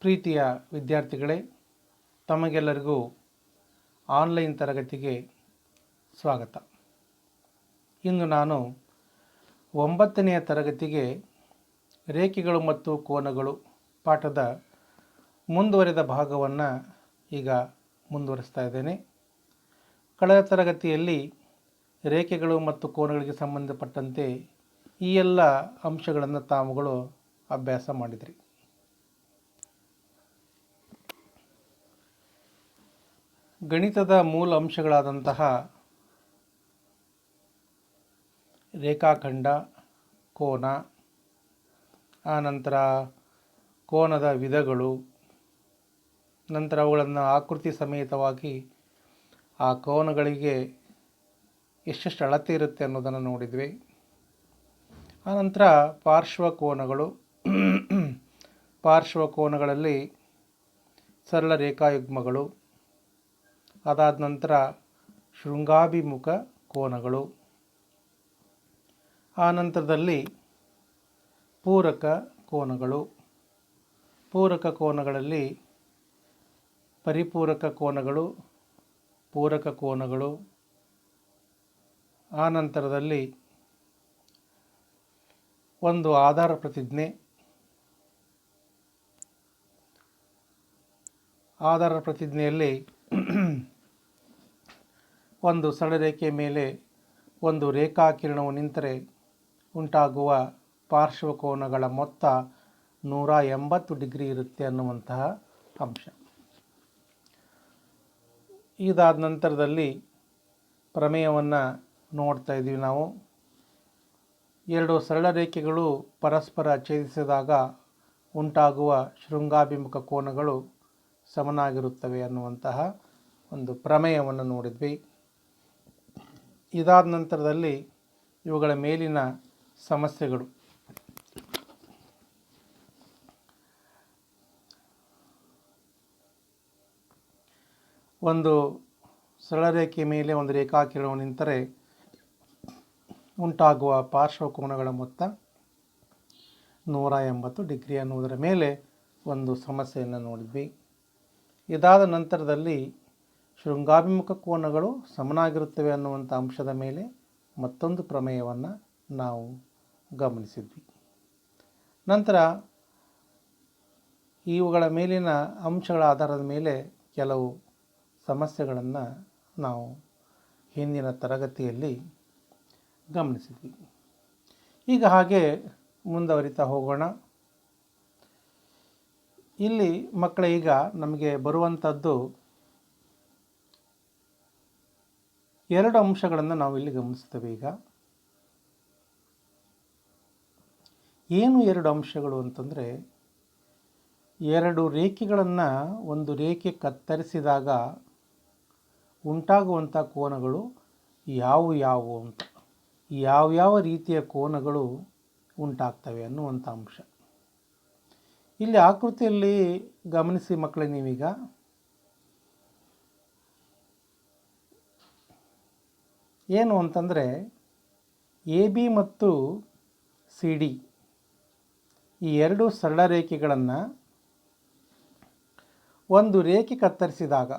ಪ್ರೀತಿಯ ವಿದ್ಯಾರ್ಥಿಗಳೇ, ತಮಗೆಲ್ಲರಿಗೂ ಆನ್ಲೈನ್ ತರಗತಿಗೆ ಸ್ವಾಗತ. ಇಂದು ನಾನು 9ನೇ ತರಗತಿಗೆ ರೇಖೆಗಳು ಮತ್ತು ಕೋನಗಳು ಪಾಠದ ಮುಂದುವರೆದ ಭಾಗವನ್ನು ಈಗ ಮುಂದುವರಿಸ್ತಾ ಇದ್ದೇನೆ. ಕಳೆದ ತರಗತಿಯಲ್ಲಿ ರೇಖೆಗಳು ಮತ್ತು ಕೋನಗಳಿಗೆ ಸಂಬಂಧಪಟ್ಟಂತೆ ಈ ಎಲ್ಲ ಅಂಶಗಳನ್ನು ತಾವುಗಳು ಅಭ್ಯಾಸ ಮಾಡಿದ್ರಿ. ಗಣಿತದ ಮೂಲ ಅಂಶಗಳಾದಂತಹ ರೇಖಾಖಂಡ, ಕೋನ, ಆನಂತರ ಕೋನದ ವಿಧಗಳು, ನಂತರ ಅವುಗಳನ್ನು ಆಕೃತಿ ಸಮೇತವಾಗಿ ಆ ಕೋನಗಳಿಗೆ ಎಷ್ಟೆಷ್ಟು ಅಳತೆ ಇರುತ್ತೆ ಅನ್ನೋದನ್ನು ನೋಡಿದ್ವಿ. ಆನಂತರ ಪಾರ್ಶ್ವಕೋನಗಳು, ಪಾರ್ಶ್ವಕೋನಗಳಲ್ಲಿ ಸರಳ ರೇಖಾಯುಗ್ಮಗಳು, ಅದಾದ ನಂತರ ಶೃಂಗಾಭಿಮುಖ ಕೋನಗಳು, ಆನಂತರದಲ್ಲಿ ಪೂರಕ ಕೋನಗಳು, ಪೂರಕ ಕೋನಗಳಲ್ಲಿ ಪರಿಪೂರಕ ಕೋನಗಳು, ಪೂರಕ ಕೋನಗಳು, ಆನಂತರದಲ್ಲಿ ಒಂದು ಆಧಾರ ಪ್ರತಿಜ್ಞೆ, ಆಧಾರ ಪ್ರತಿಜ್ಞೆಯಲ್ಲಿ ಒಂದು ಸರಳರೇಖೆಯ ಮೇಲೆ ಒಂದು ರೇಖಾಕಿರಣವು ನಿಂತರೆ ಉಂಟಾಗುವ ಪಾರ್ಶ್ವಕೋನಗಳ ಮೊತ್ತ 180 ಡಿಗ್ರಿ ಇರುತ್ತೆ ಅನ್ನುವಂತಹ ಅಂಶ. ಇದಾದ ನಂತರದಲ್ಲಿ ಪ್ರಮೇಯವನ್ನು ನೋಡ್ತಾ ಇದ್ದೀವಿ. ನಾವು ಎರಡು ಸರಳ ರೇಖೆಗಳು ಪರಸ್ಪರ ಛೇದಿಸಿದಾಗ ಉಂಟಾಗುವ ಶೃಂಗಾಭಿಮುಖ ಕೋನಗಳು ಸಮನಾಗಿರುತ್ತವೆ ಅನ್ನುವಂತಹ ಒಂದು ಪ್ರಮೇಯವನ್ನು ನೋಡಿದ್ವಿ. ಇದಾದ ನಂತರದಲ್ಲಿ ಇವುಗಳ ಮೇಲಿನ ಸಮಸ್ಯೆಗಳು. ಒಂದು ಸರಳ ರೇಖೆಯ ಮೇಲೆ ಒಂದು ರೇಖಾಕಿರಣವು ನಿಂತರೆ ಉಂಟಾಗುವ ಪಾರ್ಶ್ವಕೋನಗಳ ಮೊತ್ತ 180 ಡಿಗ್ರಿ ಅನ್ನುವುದರ ಮೇಲೆ ಒಂದು ಸಮಸ್ಯೆಯನ್ನು ನೋಡಿದ್ವಿ. ಇದಾದ ನಂತರದಲ್ಲಿ ಶೃಂಗಾಭಿಮುಖ ಕೋನಗಳು ಸಮನಾಗಿರುತ್ತವೆ ಅನ್ನುವಂಥ ಅಂಶದ ಮೇಲೆ ಮತ್ತೊಂದು ಪ್ರಮೇಯವನ್ನು ನಾವು ಗಮನಿಸಿದ್ವಿ. ನಂತರ ಇವುಗಳ ಮೇಲಿನ ಅಂಶಗಳ ಆಧಾರದ ಮೇಲೆ ಕೆಲವು ಸಮಸ್ಯೆಗಳನ್ನು ನಾವು ಹಿಂದಿನ ತರಗತಿಯಲ್ಲಿ ಗಮನಿಸಿದ್ವಿ. ಈಗ ಹಾಗೆ ಮುಂದುವರಿತಾ ಹೋಗೋಣ. ಇಲ್ಲಿ ಮಕ್ಕಳ ಈಗ ನಮಗೆ ಬರುವಂಥದ್ದು ಎರಡು ಅಂಶಗಳನ್ನು ನಾವು ಇಲ್ಲಿ ಗಮನಿಸ್ತೇವೆ. ಈಗ ಏನು ಎರಡು ಅಂಶಗಳು ಅಂತಂದರೆ, ಎರಡು ರೇಖೆಗಳನ್ನು ಒಂದು ರೇಖೆ ಕತ್ತರಿಸಿದಾಗ ಉಂಟಾಗುವಂಥ ಕೋನಗಳು ಯಾವುವು ಅಂತ, ಯಾವ್ಯಾವ ರೀತಿಯ ಕೋನಗಳು ಉಂಟಾಗ್ತವೆ ಅನ್ನುವಂಥ ಅಂಶ. ಇಲ್ಲಿ ಆಕೃತಿಯಲ್ಲಿ ಗಮನಿಸಿ ಮಕ್ಕಳೇ, ನೀವೀಗ ಏನು ಅಂತಂದರೆ ಎ ಬಿ ಮತ್ತು ಸಿ ಡಿ ಈ ಎರಡು ಸರಳ ರೇಖೆಗಳನ್ನು ಒಂದು ರೇಖೆ ಕತ್ತರಿಸಿದಾಗ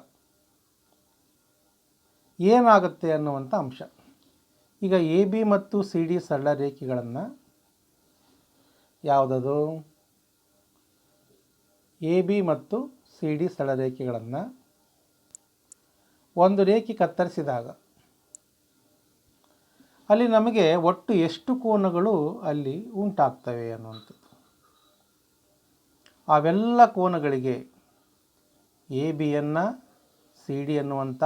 ಏನಾಗುತ್ತೆ ಅನ್ನುವಂಥ ಅಂಶ. ಈಗ ಎ ಬಿ ಮತ್ತು ಸಿ ಡಿ ಸರಳ ರೇಖೆಗಳನ್ನು ಯಾವುದದು ಎ ಬಿ ಮತ್ತು ಸಿ ಡಿ ಸರಳ ರೇಖೆಗಳನ್ನು ಒಂದು ರೇಖೆ ಕತ್ತರಿಸಿದಾಗ ಅಲ್ಲಿ ನಮಗೆ ಒಟ್ಟು ಎಷ್ಟು ಕೋನಗಳು ಅಲ್ಲಿ ಉಂಟಾಗ್ತವೆ ಅನ್ನುವಂಥದ್ದು. ಅವೆಲ್ಲ ಕೋನಗಳಿಗೆ ಎ ಬಿಯನ್ನು ಸಿ ಡಿ ಅನ್ನುವಂಥ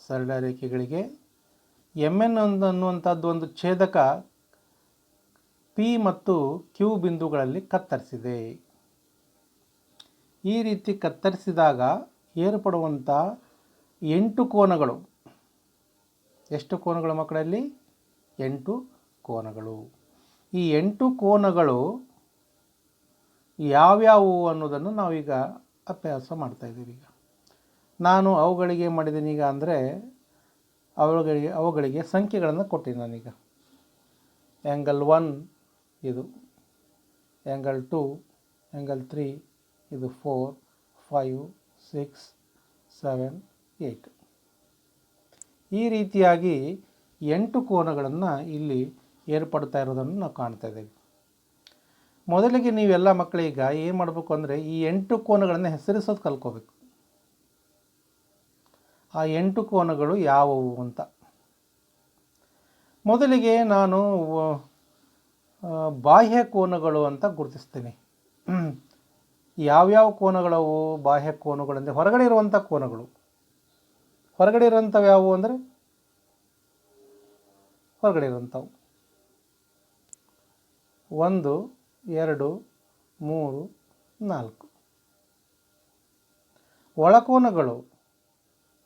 ಸರಳ ರೇಖೆಗಳಿಗೆ ಎಮ್ ಎನ್ ಅನ್ನುವಂಥದ್ದು ಒಂದು ಛೇದಕ ಪಿ ಮತ್ತು ಕ್ಯೂ ಬಿಂದುಗಳಲ್ಲಿ ಕತ್ತರಿಸಿದೆ. ಈ ರೀತಿ ಕತ್ತರಿಸಿದಾಗ ಏರ್ಪಡುವಂಥ 8 ಕೋನಗಳು, ಎಷ್ಟು ಕೋನಗಳು ಮಕ್ಕಳಲ್ಲಿ? 8 ಕೋನಗಳು. ಈ 8 ಕೋನಗಳು ಯಾವ್ಯಾವು ಅನ್ನೋದನ್ನು ನಾವೀಗ ಅಭ್ಯಾಸ ಮಾಡ್ತಾ ಇದ್ದೀವಿ. ಈಗ ನಾನು ಅವುಗಳಿಗೆ ಮಾಡಿದ್ದೀನಿ ಈಗ ಅಂದರೆ ಅವುಗಳಿಗೆ ಸಂಖ್ಯೆಗಳನ್ನು ಕೊಟ್ಟಿನಿ ನಾನೀಗ. ಆ್ಯಂಗಲ್ 1 ಇದು, ಆ್ಯಂಗಲ್ 2, ಆ್ಯಂಗಲ್ 3 ಇದು 4, 5 6 7 8. ಈ ರೀತಿಯಾಗಿ 8 ಕೋನಗಳನ್ನು ಇಲ್ಲಿ ಏರ್ಪಡ್ತಾ ಇರೋದನ್ನು ನಾವು ಕಾಣ್ತಾ ಇದ್ದೇವೆ. ಮೊದಲಿಗೆ ನೀವೆಲ್ಲ ಮಕ್ಕಳೀಗ ಏನು ಮಾಡಬೇಕು ಅಂದರೆ ಈ 8 ಕೋನಗಳನ್ನು ಹೆಸರಿಸೋದು ಕಲ್ತ್ಕೋಬೇಕು. ಆ 8 ಕೋನಗಳು ಯಾವುವು ಅಂತ. ಮೊದಲಿಗೆ ನಾನು ಬಾಹ್ಯ ಕೋನಗಳು ಅಂತ ಗುರುತಿಸ್ತೀನಿ. ಯಾವ್ಯಾವ ಕೋನಗಳವು ಬಾಹ್ಯ ಕೋನಗಳು ಅಂದರೆ ಹೊರಗಡೆ ಇರುವಂಥ ಕೋನಗಳು. ಹೊರಗಡೆ ಇರೋಂಥವು ಯಾವುವು ಅಂದರೆ ಹೊರಗಡೆ ಇರೋಂಥವು 1 2 3 4. ಒಳಕೋನಗಳು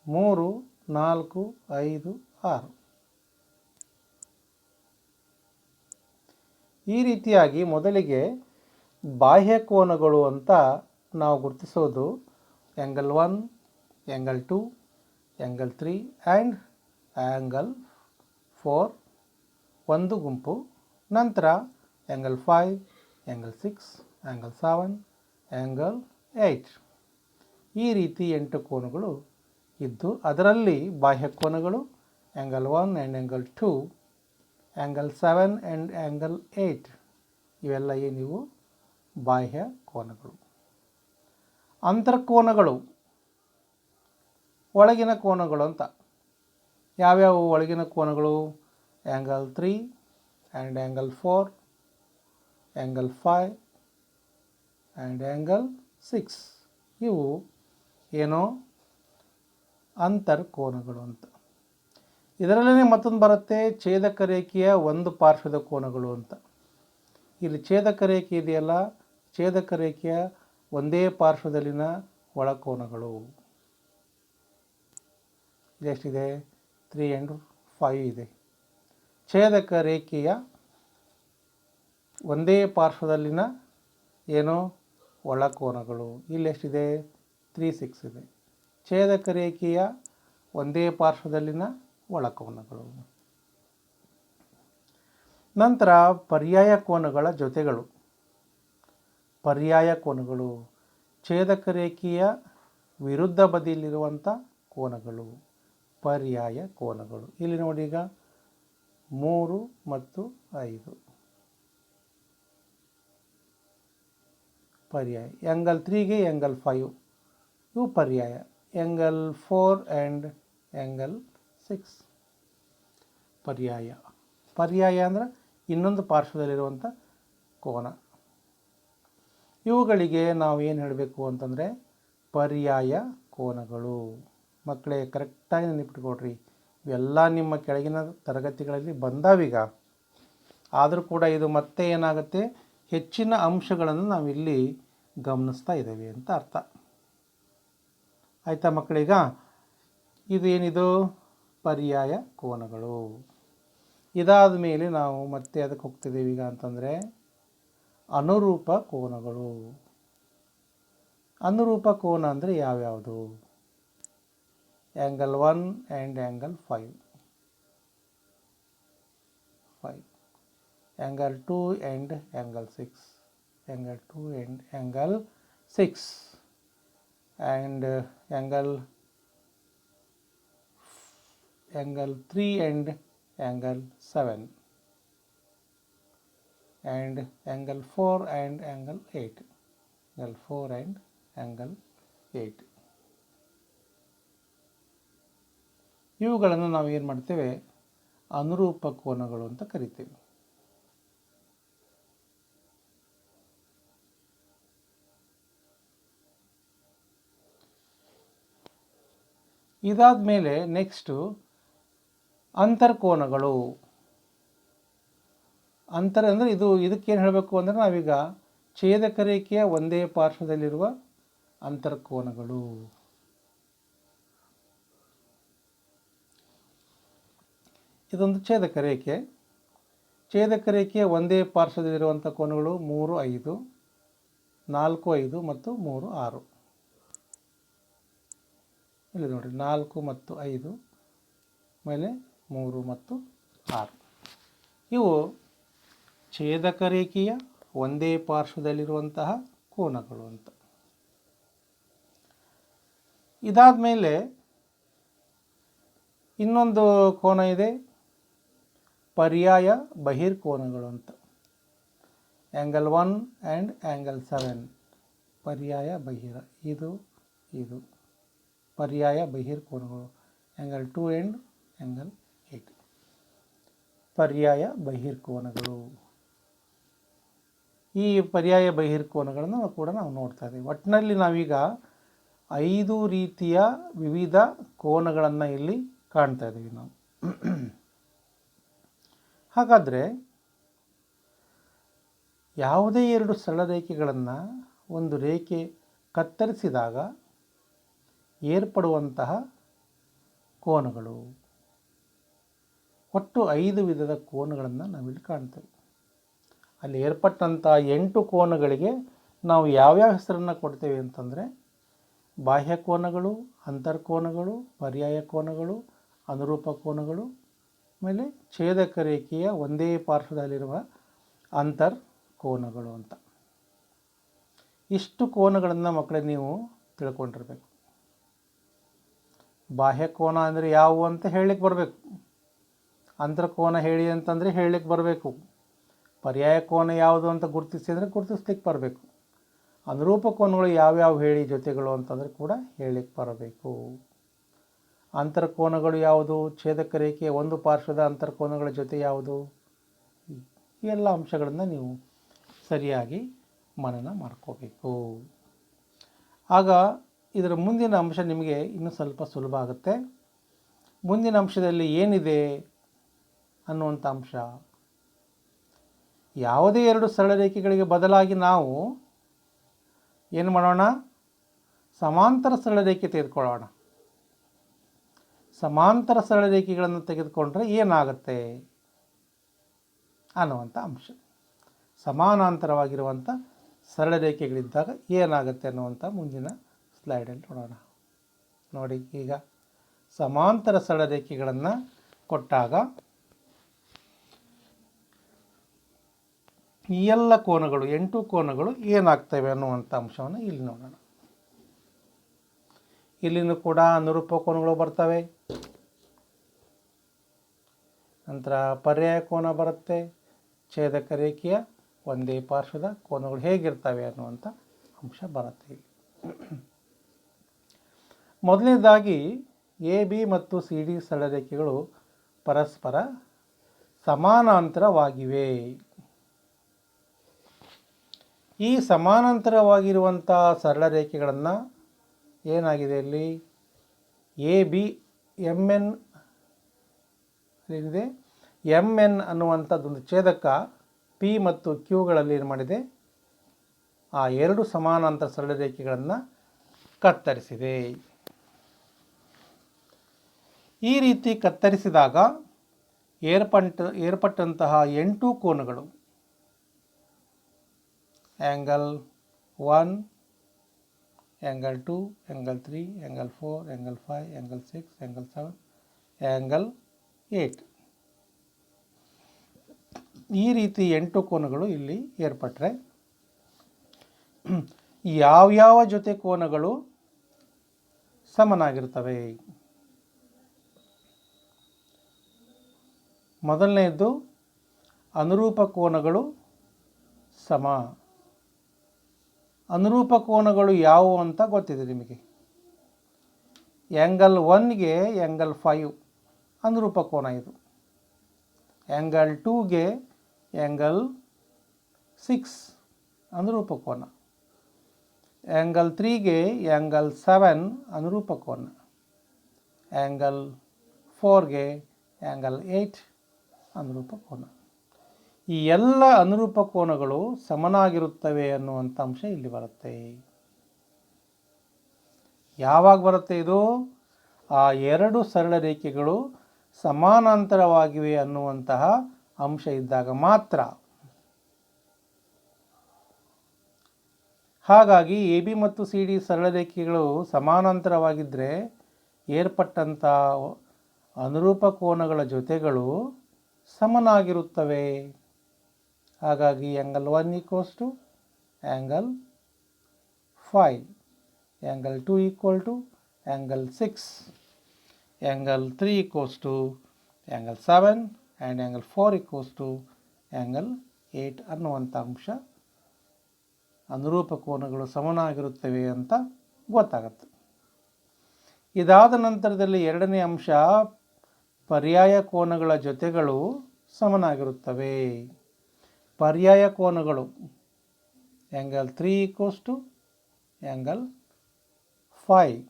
3 4 5 6. ಈ ರೀತಿಯಾಗಿ ಮೊದಲಿಗೆ ಬಾಹ್ಯ ಕೋನಗಳು ಅಂತ ನಾವು ಗುರುತಿಸೋದು angle 1, angle 2, angle 3 and angle 4 ಒಂದು ಗುಂಪು. ನಂತರ ಆ್ಯಂಗಲ್ 5, ಆ್ಯಂಗಲ್ 6, ಆ್ಯಂಗಲ್ 7, ಆ್ಯಂಗಲ್ 8. ಈ ರೀತಿ 8 ಕೋನಗಳು ಇದ್ದು ಅದರಲ್ಲಿ ಬಾಹ್ಯ ಕೋನಗಳು angle 1 and angle 2, angle 7 and angle 8 ಇವೆಲ್ಲ ಏನಿವು ಬಾಹ್ಯ ಕೋನಗಳು. ಅಂತರ್ಕೋನಗಳು ಒಳಗಿನ ಕೋನಗಳು ಅಂತ. ಯಾವ್ಯಾವು ಒಳಗಿನ ಕೋನಗಳು? Angle 3 and angle 4, angle 5 and angle 6 ಇವು ಏನೋ ಅಂತರ್ಕೋನಗಳು ಅಂತ. ಇದರಲ್ಲೇ ಮತ್ತೊಂದು ಬರುತ್ತೆ ಛೇದಕ ರೇಖೆಯ ಒಂದು ಪಾರ್ಶ್ವದ ಕೋನಗಳು ಅಂತ. ಇಲ್ಲಿ ಛೇದಕ ರೇಖೆ ಇದೆಯಲ್ಲ, ಛೇದಕ ರೇಖೆಯ ಒಂದೇ ಪಾರ್ಶ್ವದಲ್ಲಿನ ಒಳಕೋನಗಳು ಇದೆಷ್ಟಿದೆ? 3 and 5 ಇದೆ. ಛೇದಕ ರೇಖೆಯ ಒಂದೇ ಪಾರ್ಶ್ವದಲ್ಲಿನ ಏನೋ ಒಳಕೋನಗಳು ಇಲ್ಲೆಷ್ಟಿದೆ? 3 6 ಇದೆ. ಛೇದಕ ರೇಖೆಯ ಒಂದೇ ಪಾರ್ಶ್ವದಲ್ಲಿನ ಒಳಕೋನಗಳು. ನಂತರ ಪರ್ಯಾಯ ಕೋನಗಳ ಜೊತೆಗಳು. ಪರ್ಯಾಯ ಕೋನಗಳು ಛೇದಕ ರೇಖೆಯ ವಿರುದ್ಧ ಬದಿಯಲ್ಲಿರುವಂಥ ಕೋನಗಳು ಪರ್ಯಾಯ ಕೋನಗಳು. ಇಲ್ಲಿ ನೋಡಿ, ಈಗ 3 ಮತ್ತು 5 ಪರ್ಯಾಯ. ಆ್ಯಂಗಲ್ 3ಗೆ ಆ್ಯಂಗಲ್ 5 ಇವು ಪರ್ಯಾಯ. ಆ್ಯಂಗಲ್ 4 ಆ್ಯಂಡ್ ಆ್ಯಂಗಲ್ 6 ಪರ್ಯಾಯ. ಪರ್ಯಾಯ ಅಂದರೆ ಇನ್ನೊಂದು ಪಾರ್ಶ್ವದಲ್ಲಿರುವಂಥ ಕೋನ. ಇವುಗಳಿಗೆ ನಾವು ಏನು ಹೇಳಬೇಕು ಅಂತಂದರೆ ಪರ್ಯಾಯ ಕೋನಗಳು. ಮಕ್ಕಳೇ ಕರೆಕ್ಟಾಗಿ ನೆನಪಿಟ್ಕೊಡ್ರಿ. ಇವೆಲ್ಲ ನಿಮ್ಮ ಕೆಳಗಿನ ತರಗತಿಗಳಲ್ಲಿ ಬಂದಾವೀಗ. ಆದರೂ ಕೂಡ ಇದು ಮತ್ತೆ ಏನಾಗುತ್ತೆ, ಹೆಚ್ಚಿನ ಅಂಶಗಳನ್ನು ನಾವಿಲ್ಲಿ ಗಮನಿಸ್ತಾ ಇದ್ದೇವೆ ಅಂತ ಅರ್ಥ. ಆಯಿತಾ ಮಕ್ಕಳೀಗ? ಇದು ಏನಿದು ಪರ್ಯಾಯ ಕೋನಗಳು. ಇದಾದ ಮೇಲೆ ನಾವು ಮತ್ತೆ ಅದಕ್ಕೆ ಹೋಗ್ತಿದ್ದೇವೆ ಈಗ ಅಂತಂದರೆ ಅನುರೂಪ ಕೋನಗಳು. ಅನುರೂಪ ಕೋನ ಅಂದರೆ ಯಾವ್ಯಾವುದು? Angle 1 and angle 5, angle 2 and angle 6, angle 2 and angle 6, and angle 3 and angle 7, and angle 4 and angle 8. Angle 4 and angle 8. ಇವುಗಳನ್ನು ನಾವು ಏನು ಮಾಡ್ತೇವೆ? ಅನುರೂಪ ಕೋನಗಳು ಅಂತ ಕರಿತೇವೆ. ಇದಾದ ಮೇಲೆ ನೆಕ್ಸ್ಟು ಅಂತರ್ಕೋನಗಳು. ಅಂದರೆ ಇದಕ್ಕೇನು ಹೇಳಬೇಕು ಅಂದರೆ ನಾವೀಗ ಛೇದಕ ರೇಖೆಯ ಒಂದೇ ಪಾರ್ಶ್ವದಲ್ಲಿರುವ ಅಂತರ್ಕೋನಗಳು. ಇದೊಂದು ಛೇದಕ ರೇಖೆ. ಛೇದಕ ರೇಖೆಯ ಒಂದೇ ಪಾರ್ಶ್ವದಲ್ಲಿರುವಂಥ ಕೋನಗಳು 3 5, 4 5 ಮತ್ತು 3 6. ಇಲ್ಲಿ ನೋಡಿ 4 ಮತ್ತು 5 ಮೇಲೆ 3 ಮತ್ತು 6 ಇವು ಛೇದಕ ರೇಖೆಯ ಒಂದೇ ಪಾರ್ಶ್ವದಲ್ಲಿರುವಂತಹ ಕೋನಗಳು ಅಂತ. ಇದಾದ ಮೇಲೆ ಇನ್ನೊಂದು ಕೋನ ಇದೆ, ಪರ್ಯಾಯ ಬಹಿರ್ಕೋನಗಳು ಅಂತ. ಆ್ಯಂಗಲ್ 1 ಆ್ಯಂಡ್ ಆ್ಯಂಗಲ್ 7 ಪರ್ಯಾಯ ಬಹಿರ, ಇದು ಪರ್ಯಾಯ ಬಹಿರ್ಕೋನಗಳು. ಆ್ಯಂಗಲ್ 2 ಆ್ಯಂಡ್ ಆ್ಯಂಗಲ್ 8 ಪರ್ಯಾಯ ಬಹಿರ್ಕೋನಗಳು. ಈ ಪರ್ಯಾಯ ಬಹಿರ್ಕೋನಗಳನ್ನು ಕೂಡ ನಾವು ನೋಡ್ತಾ ಇದ್ದೀವಿ. ಒಟ್ಟಿನಲ್ಲಿ ನಾವೀಗ 5 ರೀತಿಯ ವಿವಿಧ ಕೋನಗಳನ್ನು ಇಲ್ಲಿ ಕಾಣ್ತಾ ಇದ್ದೀವಿ ನಾವು. ಹಾಗಾದರೆ ಯಾವುದೇ 2 ಸರಳ ರೇಖೆಗಳನ್ನು ಒಂದು ರೇಖೆ ಕತ್ತರಿಸಿದಾಗ ಏರ್ಪಡುವಂತಹ ಕೋನಗಳು, ಒಟ್ಟು 5 ವಿಧದ ಕೋನಗಳನ್ನು ನಾವಿಲ್ಲಿ ಕಾಣ್ತೇವೆ. ಅಲ್ಲಿ ಏರ್ಪಟ್ಟಂಥ 8 ಕೋನಗಳಿಗೆ ನಾವು ಯಾವ್ಯಾವ ಹೆಸರನ್ನು ಕೊಡ್ತೇವೆ ಅಂತಂದರೆ ಬಾಹ್ಯ ಕೋನಗಳು, ಅಂತರ್ಕೋನಗಳು, ಪರ್ಯಾಯ ಕೋನಗಳು, ಅನುರೂಪ ಕೋನಗಳು, ಆಮೇಲೆ ಛೇದಕ ರೇಖೆಯ ಒಂದೇ ಪಾರ್ಶ್ವದಲ್ಲಿರುವ ಅಂತರ್ಕೋನಗಳು ಅಂತ. ಇಷ್ಟು ಕೋನಗಳನ್ನು ಮಕ್ಕಳೇ ನೀವು ತಿಳ್ಕೊಂಡಿರಬೇಕು. ಬಾಹ್ಯ ಕೋನ ಅಂದರೆ ಯಾವುವು ಅಂತ ಹೇಳಲಿಕ್ಕೆ ಬರಬೇಕು, ಅಂತರ್ಕೋನ ಹೇಳಿ ಅಂತಂದರೆ ಹೇಳಲಿಕ್ಕೆ ಬರಬೇಕು, ಪರ್ಯಾಯ ಕೋನ ಯಾವುದು ಅಂತ ಗುರುತಿಸಿ ಅಂದರೆ ಗುರುತಿಸ್ಲಿಕ್ಕೆ ಬರಬೇಕು, ಅನುರೂಪ ಕೋನಗಳು ಯಾವ್ಯಾವ ಹೇಳಿ ಜೊತೆಗಳು ಅಂತಂದರೆ ಕೂಡ ಹೇಳಲಿಕ್ಕೆ ಬರಬೇಕು. ಅಂತರ್ಕೋನಗಳು ಯಾವುದು, ಛೇದಕ ರೇಖೆಯ ಒಂದು ಪಾರ್ಶ್ವದ ಅಂತರ್ಕೋನಗಳ ಜೊತೆ ಯಾವುದು, ಈ ಎಲ್ಲ ಅಂಶಗಳನ್ನು ನೀವು ಸರಿಯಾಗಿ ಮನನ ಮಾಡ್ಕೋಬೇಕು. ಆಗ ಇದರ ಮುಂದಿನ ಅಂಶ ನಿಮಗೆ ಇನ್ನೂ ಸ್ವಲ್ಪ ಸುಲಭ ಆಗುತ್ತೆ. ಮುಂದಿನ ಅಂಶದಲ್ಲಿ ಏನಿದೆ ಅನ್ನುವಂಥ ಅಂಶ, ಯಾವುದೇ 2 ಸರಳ ರೇಖೆಗಳಿಗೆ ಬದಲಾಗಿ ನಾವು ಏನು ಮಾಡೋಣ, ಸಮಾಂತರ ಸರಳ ರೇಖೆ ತೆಗೆದುಕೊಳ್ಳೋಣ. ಸಮಾಂತರ ಸರಳ ರೇಖೆಗಳನ್ನು ತೆಗೆದುಕೊಂಡ್ರೆ ಏನಾಗುತ್ತೆ ಅನ್ನುವಂಥ ಅಂಶ. ಸಮಾನಾಂತರವಾಗಿರುವಂಥ ಸರಳ ರೇಖೆಗಳಿದ್ದಾಗ ಏನಾಗುತ್ತೆ ಅನ್ನುವಂಥ ಮುಂದಿನ ಸ್ಲೈಡಲ್ಲಿ ನೋಡೋಣ. ನೋಡಿ, ಈಗ ಸಮಾಂತರ ಸರಳ ರೇಖೆಗಳನ್ನು ಕೊಟ್ಟಾಗ ಈ ಎಲ್ಲ ಕೋನಗಳು 8 ಕೋನಗಳು ಏನಾಗ್ತವೆ ಅನ್ನುವಂಥ ಅಂಶವನ್ನು ಇಲ್ಲಿ ನೋಡೋಣ. ಇಲ್ಲಿನೂ ಕೂಡ ಅನುರೂಪ ಕೋನಗಳು ಬರ್ತವೆ, ನಂತರ ಪರ್ಯಾಯ ಕೋನ ಬರುತ್ತೆ, ಛೇದಕ ರೇಖೆಯ ಒಂದೇ ಪಾರ್ಶ್ವದ ಕೋನಗಳು ಹೇಗಿರ್ತವೆ ಅನ್ನುವಂಥ ಅಂಶ ಬರುತ್ತೆ ಇಲ್ಲಿ. ಮೊದಲನೇದಾಗಿ ಎ ಬಿ ಮತ್ತು ಸಿ ಡಿ ಸರಳ ರೇಖೆಗಳು ಪರಸ್ಪರ ಸಮಾನಾಂತರವಾಗಿವೆ. ಈ ಸಮಾನಾಂತರವಾಗಿರುವಂಥ ಸರಳ ರೇಖೆಗಳನ್ನು ಏನಾಗಿದೆ ಇಲ್ಲಿ, ಎ ಬಿ ಎಮ್ ಎನ್ ಏನಿದೆ, ಎಮ್ ಎನ್ ಅನ್ನುವಂಥದ್ದೊಂದು ಛೇದಕ ಪಿ ಮತ್ತು ಕ್ಯೂಗಳಲ್ಲಿ ಏನು ಮಾಡಿದೆ, ಆ 2 ಸಮಾನಾಂತರ ಸರಳ ರೇಖೆಗಳನ್ನು ಕತ್ತರಿಸಿದೆ. ಈ ರೀತಿ ಕತ್ತರಿಸಿದಾಗ ಏರ್ಪಟ್ಟಂತಹ 8 ಕೋನಗಳು, angle 1, angle 2, angle 3, angle 4, angle 5, angle 6, angle 7, angle 8, ಈ ರೀತಿ 8 ಕೋನಗಳು ಇಲ್ಲಿ ಏರ್ಪಟ್ಟರೆ ಯಾವ್ಯಾವ ಜೊತೆ ಕೋನಗಳು ಸಮನಾಗಿರ್ತವೆ? ಮೊದಲನೆಯದ್ದು ಅನುರೂಪ ಕೋನಗಳು ಸಮ. ಅನುರೂಪ ಕೋನಗಳು ಯಾವುವು ಅಂತ ಗೊತ್ತಿದೆ ನಿಮಗೆ. ಆ್ಯಂಗಲ್ 1ಗೆ ಆ್ಯಂಗಲ್ 5 ಅನುರೂಪ ಕೋನ ಇದು. ಆ್ಯಂಗಲ್ 2ಗೆ ಆ್ಯಂಗಲ್ 6 ಅನುರೂಪ ಕೋನ. ಆ್ಯಂಗಲ್ 3ಗೆ ಆ್ಯಂಗಲ್ 7 ಅನುರೂಪ ಕೋನ. ಆ್ಯಂಗಲ್ 4ಗೆ ಆ್ಯಂಗಲ್ 8 ಅನುರೂಪ ಕೋನ. ಈ ಎಲ್ಲ ಅನುರೂಪ ಕೋನಗಳು ಸಮನಾಗಿರುತ್ತವೆ ಅನ್ನುವಂಥ ಅಂಶ ಇಲ್ಲಿ ಬರುತ್ತೆ. ಯಾವಾಗ ಬರುತ್ತೆ ಇದು? ಆ 2 ಸರಳ ರೇಖೆಗಳು ಸಮಾನಾಂತರವಾಗಿವೆ ಅನ್ನುವಂತಹ ಅಂಶ ಇದ್ದಾಗ ಮಾತ್ರ. ಹಾಗಾಗಿ ಎ ಬಿ ಮತ್ತು ಸಿ ಡಿ ಸರಳ ರೇಖೆಗಳು ಸಮಾನಾಂತರವಾಗಿದ್ದರೆ ಏರ್ಪಟ್ಟಂಥ ಅನುರೂಪ ಕೋನಗಳ ಜೊತೆಗಳು ಸಮನಾಗಿರುತ್ತವೆ. ಹಾಗಾಗಿ angle 1 equals to angle 5, angle 2 equal to angle 6, angle 3 equals to angle 7 and angle 4 equals to angle 8 ಅನ್ನುವಂಥ ಅಂಶ ಅನುರೂಪ ಕೋನಗಳು ಸಮನಾಗಿರುತ್ತವೆ ಅಂತ ಗೊತ್ತಾಗುತ್ತೆ. ಇದಾದ ನಂತರದಲ್ಲಿ ಎರಡನೇ ಅಂಶ ಪರ್ಯಾಯ ಕೋನಗಳ ಜೊತೆಗಳು ಸಮನಾಗಿರುತ್ತವೆ. ಪರ್ಯಾಯ ಕೋನಗಳು angle 3 equals to angle 5,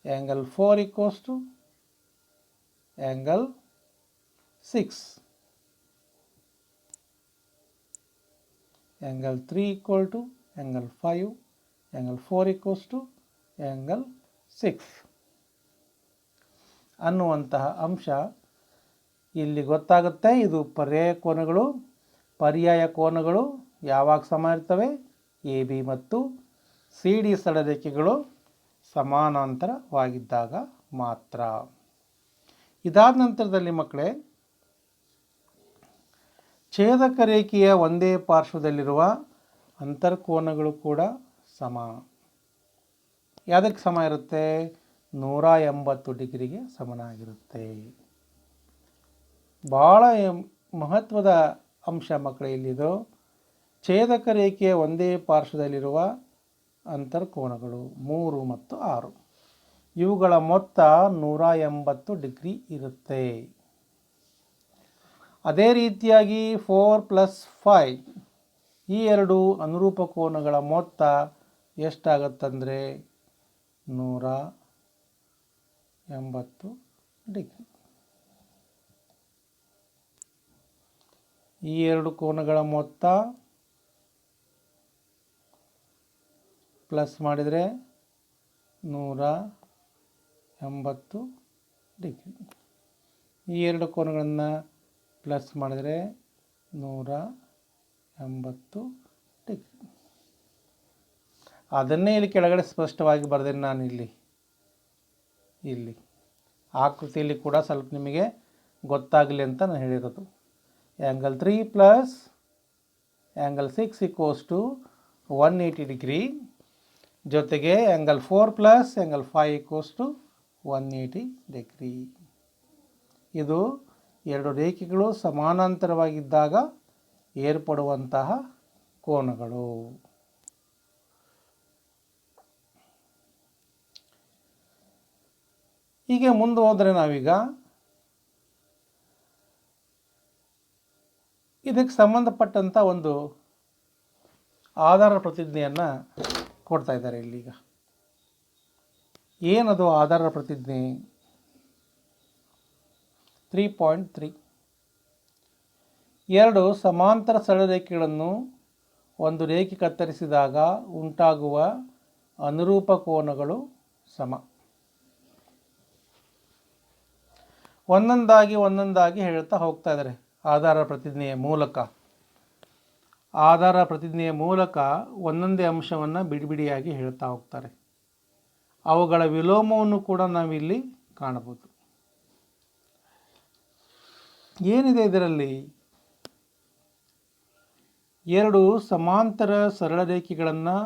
angle 4 equals to angle 6, angle 3 equal to angle 5, angle 4 equals to angle 6 ಅನ್ನುವಂತಹ ಅಂಶ ಇಲ್ಲಿ ಗೊತ್ತಾಗುತ್ತೆ. ಇದು ಪರ್ಯಾಯ ಕೋನಗಳು. ಪರ್ಯಾಯ ಕೋನಗಳು ಯಾವಾಗ ಸಮ ಇರ್ತವೆ? ಎ ಬಿ ಮತ್ತು ಸಿ ಡಿ ಸರಳರೇಖೆಗಳು ಸಮಾನಾಂತರವಾಗಿದ್ದಾಗ ಮಾತ್ರ. ಇದಾದ ನಂತರದಲ್ಲಿ ಮಕ್ಕಳೇ, ಛೇದಕ ರೇಖೆಯ ಒಂದೇ ಪಾರ್ಶ್ವದಲ್ಲಿರುವ ಅಂತರ್ಕೋನಗಳು ಕೂಡ ಸಮ. ಯಾವುದಕ್ಕೆ ಸಮ ಇರುತ್ತೆ? 180 ಡಿಗ್ರಿಗೆ ಸಮನಾಗಿರುತ್ತೆ. ಭಾಳ ಮಹತ್ವದ ಅಂಶ ಮಕ್ಕಳೇ ಇಲ್ಲಿದು. ಛೇದಕ ರೇಖೆಯ ಒಂದೇ ಪಾರ್ಶ್ವದಲ್ಲಿರುವ ಅಂತರ್ಕೋನಗಳು 3 ಮತ್ತು 6 ಇವುಗಳ ಮೊತ್ತ 180 ಡಿಗ್ರಿ ಇರುತ್ತೆ. ಅದೇ ರೀತಿಯಾಗಿ 4 + 5 ಈ ಎರಡು ಅನುರೂಪ ಕೋನಗಳ ಮೊತ್ತ ಎಷ್ಟಾಗತ್ತಂದರೆ 180 ಡಿಗ್ರಿ. ಈ ಎರಡು ಕೋನಗಳ ಮೊತ್ತ ಪ್ಲಸ್ ಮಾಡಿದರೆ 180 ಡಿಗ್ರಿ. ಈ ಎರಡು ಕೋನಗಳನ್ನು ಪ್ಲಸ್ ಮಾಡಿದರೆ 180 ಡಿಗ್ರಿ. ಅದನ್ನೇ ಇಲ್ಲಿ ಕೆಳಗಡೆ ಸ್ಪಷ್ಟವಾಗಿ ಬರೆದೇನೆ ನಾನು. ಇಲ್ಲಿ ಆಕೃತಿಯಲ್ಲಿ ಕೂಡ ಸ್ವಲ್ಪ ನಿಮಗೆ ಗೊತ್ತಾಗಲಿ ಅಂತ ನಾನು ಹೇಳಿರೋದು. angle 3 plus angle 6 equals to 180 degree, ಜೊತೆಗೆ angle 4 plus angle 5 equals to 180 degree. ಇದು ಎರಡು ರೇಖೆಗಳು ಸಮಾನಾಂತರವಾಗಿದ್ದಾಗ ಏರ್ಪಡುವಂತಹ ಕೋನಗಳು. ಹೀಗೆ ಮುಂದೆ ಹೋದರೆ ನಾವೀಗ ಇದಕ್ಕೆ ಸಂಬಂಧಪಟ್ಟಂಥ ಒಂದು ಆಧಾರ ಪ್ರತಿಜ್ಞೆಯನ್ನು ಕೊಡ್ತಾ ಇದ್ದಾರೆ ಇಲ್ಲೀಗ. ಏನದು ಆಧಾರ ಪ್ರತಿಜ್ಞೆ? 3.3 ಎರಡು ಸಮಾಂತರ ಸರಳರೇಖೆಗಳನ್ನು ಒಂದು ರೇಖೆ ಕತ್ತರಿಸಿದಾಗ ಉಂಟಾಗುವ ಅನುರೂಪ ಕೋನಗಳು ಸಮ. ಒಂದೊಂದಾಗಿ ಹೇಳ್ತಾ ಹೋಗ್ತಾ ಇದ್ದಾರೆ ಆಧಾರ ಪ್ರತಿಜ್ಞೆಯ ಮೂಲಕ. ಆಧಾರ ಪ್ರತಿಜ್ಞೆಯ ಮೂಲಕ ಒಂದೊಂದೇ ಅಂಶವನ್ನು ಬಿಡಿಬಿಡಿಯಾಗಿ ಹೇಳ್ತಾ ಹೋಗ್ತಾರೆ. ಅವುಗಳ ವಿಲೋಮವನ್ನು ಕೂಡ ನಾವಿಲ್ಲಿ ಕಾಣಬಹುದು. ಏನಿದೆ ಇದರಲ್ಲಿ? ಎರಡು ಸಮಾಂತರ ಸರಳ ರೇಖೆಗಳನ್ನು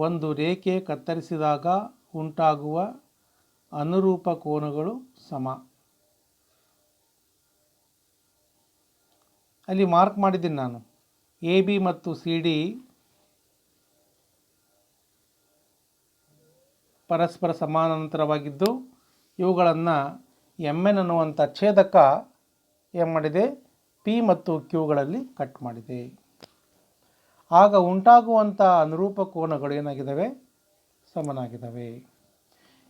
ಒಂದು ರೇಖೆ ಕತ್ತರಿಸಿದಾಗ ಉಂಟಾಗುವ ಅನುರೂಪ ಕೋನಗಳು ಸಮ. ಅಲ್ಲಿ ಮಾರ್ಕ್ ಮಾಡಿದ್ದೀನಿ ನಾನು. ಎ ಬಿ ಮತ್ತು ಸಿ ಡಿ ಪರಸ್ಪರ ಸಮಾನಾಂತರವಾಗಿದ್ದು ಇವುಗಳನ್ನು ಎಮ್ ಎನ್ ಅನ್ನುವಂಥ ಛೇದಕ ಏನು ಮಾಡಿದೆ? ಪಿ ಮತ್ತು ಕ್ಯೂಗಳಲ್ಲಿ ಕಟ್ ಮಾಡಿದೆ. ಆಗ ಉಂಟಾಗುವಂಥ ಅನುರೂಪ ಕೋನಗಳು ಏನಾಗಿದ್ದಾವೆ? ಸಮನಾಗಿದ್ದಾವೆ.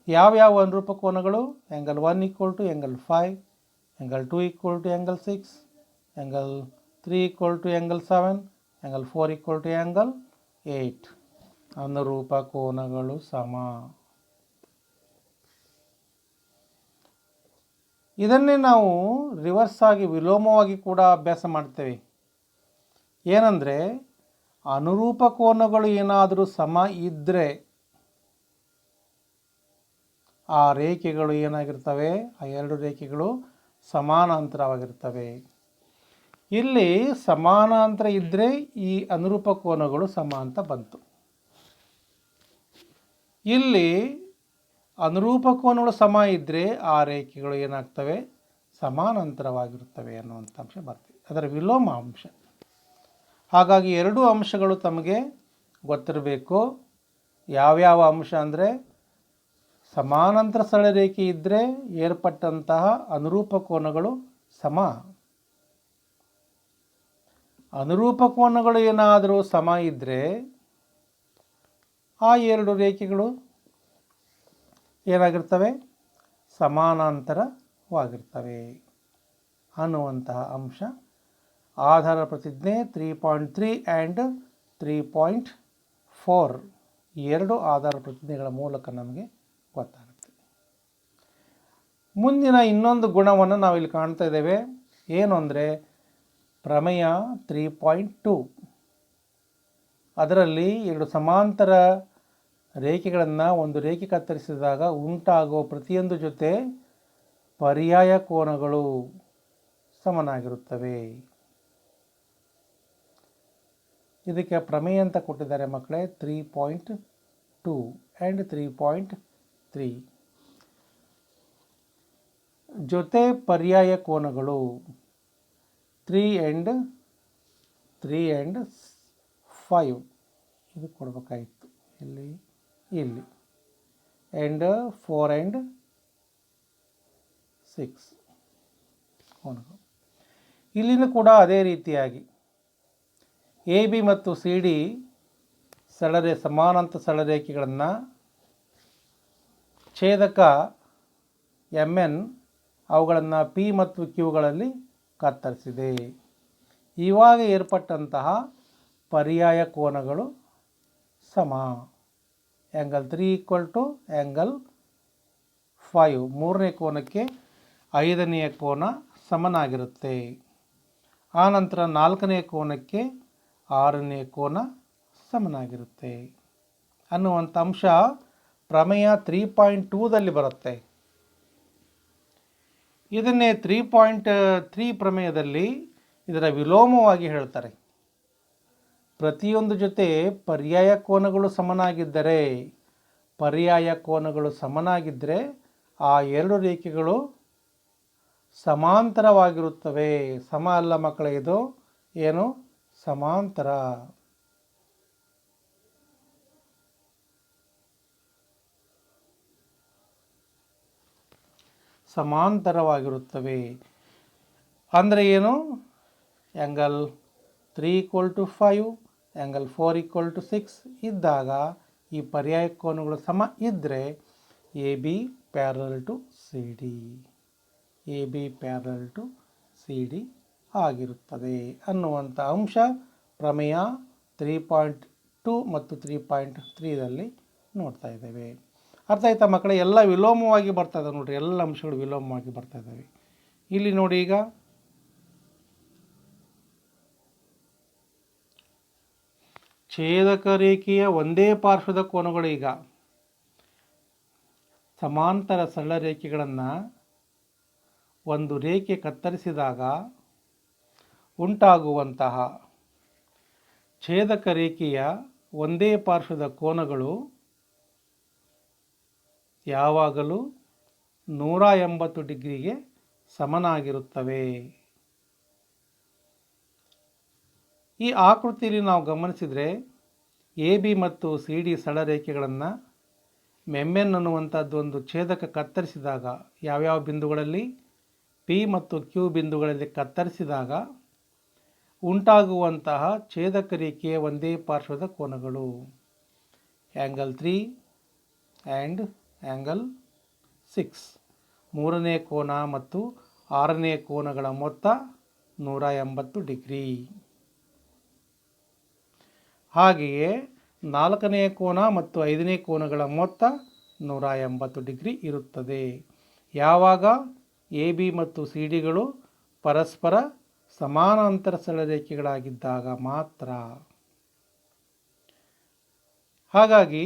ಯಾವ್ಯಾವ ಅನುರೂಪ ಕೋನಗಳು? angle 1 equal to angle 5, angle 2 equal to angle 6, angle 3 equal to angle 7, angle 4 equal to angle 8 ಅನುರೂಪ ಕೋನಗಳು ಸಮ. ಇದನ್ನೇ ನಾವು ರಿವರ್ಸ್ ಆಗಿ ವಿಲೋಮವಾಗಿ ಕೂಡ ಅಭ್ಯಾಸ ಮಾಡ್ತೇವೆ. ಏನಂದರೆ ಅನುರೂಪ ಕೋನಗಳು ಏನಾದರೂ ಸಮ ಇದ್ದರೆ ಆ ರೇಖೆಗಳು ಏನಾಗಿರ್ತವೆ? ಆ ಎರಡು ರೇಖೆಗಳು ಸಮಾನಾಂತರವಾಗಿರ್ತವೆ. ಇಲ್ಲಿ ಸಮಾನಾಂತರ ಇದ್ದರೆ ಈ ಅನುರೂಪ ಕೋನಗಳು ಸಮ ಅಂತ ಬಂತು. ಇಲ್ಲಿ ಅನುರೂಪ ಕೋನಗಳು ಸಮ ಇದ್ದರೆ ಆ ರೇಖೆಗಳು ಏನಾಗ್ತವೆ, ಸಮಾನಾಂತರವಾಗಿರುತ್ತವೆ ಅನ್ನುವಂಥ ಅಂಶ ಬರ್ತದೆ, ಅದರ ವಿಲೋಮ ಅಂಶ. ಹಾಗಾಗಿ ಎರಡೂ ಅಂಶಗಳು ತಮಗೆ ಗೊತ್ತಿರಬೇಕು. ಯಾವ್ಯಾವ ಅಂಶ ಅಂದರೆ, ಸಮಾನಾಂತರ ಸರಳ ರೇಖೆ ಇದ್ದರೆ ಏರ್ಪಟ್ಟಂತಹ ಅನುರೂಪ ಕೋನಗಳು ಸಮ. ಅನುರೂಪ ಕೋನಗಳು ಏನಾದರೂ ಸಮ ಇದ್ದರೆ ಆ ಎರಡು ರೇಖೆಗಳು ಏನಾಗಿರ್ತವೆ, ಸಮಾನಾಂತರವಾಗಿರ್ತವೆ ಅನ್ನುವಂತಹ ಅಂಶ ಆಧಾರ ಪ್ರತಿಜ್ಞೆ 3.3 ಆ್ಯಂಡ್ 3.4 ಎರಡು ಆಧಾರ ಪ್ರತಿಜ್ಞೆಗಳ ಮೂಲಕ ನಮಗೆ ಗೊತ್ತಾಗುತ್ತೆ. ಮುಂದಿನ ಇನ್ನೊಂದು ಗುಣವನ್ನು ನಾವಿಲ್ಲಿ ಕಾಣ್ತಾ ಇದ್ದೇವೆ. ಏನು ಅಂದರೆ ಪ್ರಮೇಯ 3.2. ಅದರಲ್ಲಿ ಎರಡು ಸಮಾಂತರ ರೇಖೆಗಳನ್ನು ಒಂದು ರೇಖೆ ಕತ್ತರಿಸಿದಾಗ ಉಂಟಾಗುವ ಪ್ರತಿಯೊಂದು ಜೊತೆ ಪರ್ಯಾಯ ಕೋನಗಳು ಸಮನಾಗಿರುತ್ತವೆ. ಇದಕ್ಕೆ ಪ್ರಮೇಯ ಅಂತ ಕೊಟ್ಟಿದ್ದಾರೆ ಮಕ್ಕಳೇ, 3.2 ಆ್ಯಂಡ್ 3.3. ಜೊತೆ ಪರ್ಯಾಯ ಕೋನಗಳು 3 ಆ್ಯಂಡ್ 5 ಇದು ಕೊಡಬೇಕಾಗಿತ್ತು, ಇಲ್ಲಿ ಆ್ಯಂಡ್ 4 ಆ್ಯಂಡ್ 6 ಕೋನಗಳು. ಇಲ್ಲಿನೂ ಕೂಡ ಅದೇ ರೀತಿಯಾಗಿ ಎ ಬಿ ಮತ್ತು ಸಿ ಡಿ ಸಮಾನಾಂತರ ಸರಳರೇಖೆಗಳನ್ನು ಛೇದಕ ಎಮ್ ಎನ್ ಅವುಗಳನ್ನು ಪಿ ಮತ್ತು ಕ್ಯೂಗಳಲ್ಲಿ ಕತ್ತರಿಸಿದೆ. ಇವಾಗ ಏರ್ಪಟ್ಟಂತಹ ಪರ್ಯಾಯ ಕೋನಗಳು ಸಮ. Angle 3 = angle 5. ಮೂರನೇ ಕೋನಕ್ಕೆ ಐದನೆಯ ಕೋನ ಸಮನಾಗಿರುತ್ತೆ. ಆನಂತರ ನಾಲ್ಕನೇ ಕೋನಕ್ಕೆ ಆರನೇ ಕೋನ ಸಮನಾಗಿರುತ್ತೆ ಅನ್ನುವಂಥ ಅಂಶ ಪ್ರಮೇಯ 3.2ದಲ್ಲಿ ಬರುತ್ತೆ. ಇದನ್ನೇ 3.3 ಪ್ರಮೇಯದಲ್ಲಿ ಇದರ ವಿಲೋಮವಾಗಿ ಹೇಳ್ತಾರೆ. ಪ್ರತಿಯೊಂದು ಜೊತೆ ಪರ್ಯಾಯ ಕೋನಗಳು ಸಮನಾಗಿದ್ದರೆ ಆ ಎರಡು ರೇಖೆಗಳು ಸಮಾಂತರವಾಗಿರುತ್ತವೆ. ಸಮ ಅಲ್ಲ ಮಕ್ಕಳೇ, ಇದು ಏನು, ಸಮಾಂತರ. ಸಮಾಂತರವಾಗಿರುತ್ತವೆ ಅಂದರೆ ಏನು, ಆ್ಯಂಗಲ್ 3 = 5, ಆ್ಯಂಗಲ್ 4 = 6 ಇದ್ದಾಗ ಈ ಪರ್ಯಾಯ ಕೋನಗಳು ಸಮ ಇದ್ದರೆ A B parallel to C D ಆಗಿರುತ್ತದೆ ಅನ್ನುವಂಥ ಅಂಶ ಪ್ರಮೇಯ 3.2 ಮತ್ತು 3.3ದಲ್ಲಿ ನೋಡ್ತಾ ಇದ್ದೇವೆ. ಅರ್ಥ ಆಯ್ತಾ ಮಕ್ಕಳೇ? ಎಲ್ಲ ವಿಲೋಮವಾಗಿ ಬರ್ತಾ ಇದ್ದಾವೆ ನೋಡಿರಿ, ಎಲ್ಲ ಅಂಶಗಳು ವಿಲೋಮವಾಗಿ ಬರ್ತಾ ಇದ್ದಾವೆ. ಇಲ್ಲಿ ನೋಡಿ, ಈಗ ಛೇದಕ ರೇಖೆಯ ಒಂದೇ ಪಾರ್ಶ್ವದ ಕೋನಗಳು, ಈಗ ಸಮಾಂತರ ಸರಳ ರೇಖೆಗಳನ್ನು ಒಂದು ರೇಖೆ ಕತ್ತರಿಸಿದಾಗ ಉಂಟಾಗುವಂತಹ ಛೇದಕ ರೇಖೆಯ ಒಂದೇ ಪಾರ್ಶ್ವದ ಕೋನಗಳು ಯಾವಾಗಲೂ 180 ಡಿಗ್ರಿಗೆ ಸಮನಾಗಿರುತ್ತವೆ. ಈ ಆಕೃತಿಯಲ್ಲಿ ನಾವು ಗಮನಿಸಿದರೆ ಎ ಬಿ ಮತ್ತು ಸಿ ಡಿ ಸರಳರೇಖೆಗಳನ್ನು ಮೆಮ್ಮೆನ್ ಅನ್ನುವಂಥದ್ದು ಒಂದು ಛೇದಕ ಕತ್ತರಿಸಿದಾಗ ಯಾವ್ಯಾವ ಬಿಂದುಗಳಲ್ಲಿ, ಪಿ ಮತ್ತು ಕ್ಯೂ ಬಿಂದುಗಳಲ್ಲಿ ಕತ್ತರಿಸಿದಾಗ ಉಂಟಾಗುವಂತಹ ಛೇದಕ ರೇಖೆಯ ಒಂದೇ ಪಾರ್ಶ್ವದ ಕೋನಗಳು ಆ್ಯಂಗಲ್ 3 ಆ್ಯಂಡ್ ಆ್ಯಂಗಲ್ 6. ಮೂರನೇ ಕೋನ ಮತ್ತು ಆರನೇ ಕೋನಗಳ ಮೊತ್ತ 180 ಡಿಗ್ರಿ. ಹಾಗೆಯೇ ನಾಲ್ಕನೇ ಕೋನ ಮತ್ತು ಐದನೇ ಕೋನಗಳ ಮೊತ್ತ 180 ಡಿಗ್ರಿ ಇರುತ್ತದೆ. ಯಾವಾಗ ಎ ಬಿ ಮತ್ತು ಸಿ ಡಿಗಳು ಪರಸ್ಪರ ಸಮಾನಾಂತರ ಸರಳರೇಖೆಗಳಾಗಿದ್ದಾಗ ಮಾತ್ರ. ಹಾಗಾಗಿ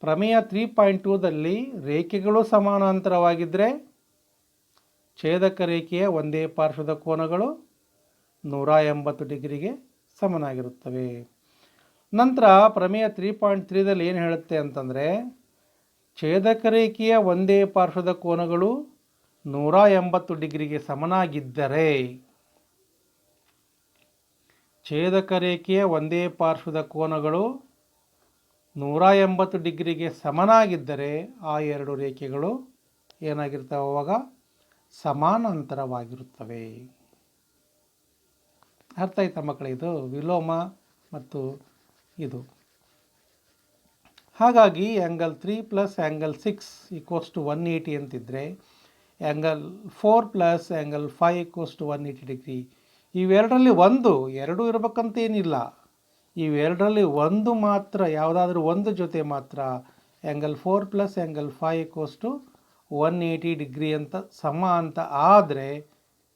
ಪ್ರಮೇಯ 3.2ದಲ್ಲಿ ರೇಖೆಗಳು ಸಮಾನಾಂತರವಾಗಿದ್ದರೆ ಛೇದಕ ರೇಖೆಯ ಒಂದೇ ಪಾರ್ಶ್ವದ ಕೋನಗಳು 180 ಡಿಗ್ರಿಗೆ ಸಮನಾಗಿರುತ್ತವೆ. ನಂತರ ಪ್ರಮೇಯ 3.3ದಲ್ಲಿ ಏನು ಹೇಳುತ್ತೆ ಅಂತಂದರೆ, ಛೇದಕ ರೇಖೆಯ ಒಂದೇ ಪಾರ್ಶ್ವದ ಕೋನಗಳು 180 ಡಿಗ್ರಿಗೆ ಸಮನಾಗಿದ್ದರೆ, ಛೇದಕ ರೇಖೆಯ ಒಂದೇ ಪಾರ್ಶ್ವದ ಕೋನಗಳು 180 ಡಿಗ್ರಿಗೆ ಸಮನಾಗಿದ್ದರೆ ಆ ಎರಡು ರೇಖೆಗಳು ಏನಾಗಿರ್ತವೆ? ಅವಾಗ ಸಮಾನಾಂತರವಾಗಿರುತ್ತವೆ. ಅರ್ಥ ಆಯ್ತಾ ಮಕ್ಕಳೇ? ಇದು ವಿಲೋಮ ಮತ್ತು ಇದು. ಹಾಗಾಗಿ angle 3 plus angle 6 equals to 180 ಅಂತಿದ್ದರೆ, angle 4 plus angle 5 equals to 180 degree. ಇವೆರಡರಲ್ಲಿ ಒಂದು, ಎರಡೂ ಇರಬೇಕಂತೇನಿಲ್ಲ. ಇವೆರಡರಲ್ಲಿ ಒಂದು ಮಾತ್ರ, ಯಾವುದಾದ್ರೂ ಒಂದು ಜೊತೆ ಮಾತ್ರ angle 4 plus angle 5 equals to 180 degree ಅಂತ ಸಮ ಅಂತ ಆದರೆ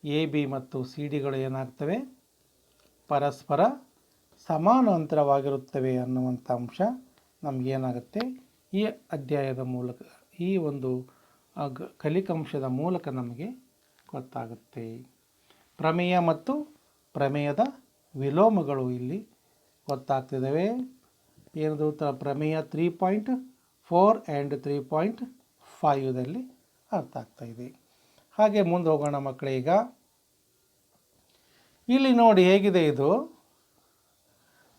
ಎ ಬಿ ಮತ್ತು ಸಿ ಡಿಗಳು ಏನಾಗ್ತವೆ? ಪರಸ್ಪರ ಸಮಾನಾಂತರವಾಗಿರುತ್ತವೆ ಅನ್ನುವಂಥ ಅಂಶ ನಮಗೇನಾಗುತ್ತೆ ಈ ಅಧ್ಯಾಯದ ಮೂಲಕ, ಈ ಒಂದು ಕಲಿಕಾಂಶದ ಮೂಲಕ ನಮಗೆ ಗೊತ್ತಾಗುತ್ತೆ. ಪ್ರಮೇಯ ಮತ್ತು ಪ್ರಮೇಯದ ವಿಲೋಮಗಳು ಇಲ್ಲಿ ಗೊತ್ತಾಗ್ತಿದ್ದಾವೆ. ಏನದು? ಪ್ರಮೇಯ 3.4 ಆ್ಯಂಡ್ 3.5ದಲ್ಲಿ ಅರ್ಥ ಆಗ್ತಾ ಇದೆ. ಹಾಗೆ ಮುಂದೆ ಹೋಗೋಣ ಮಕ್ಕಳೇ. ಈಗ ಇಲ್ಲಿ ನೋಡಿ ಹೇಗಿದೆ ಇದು,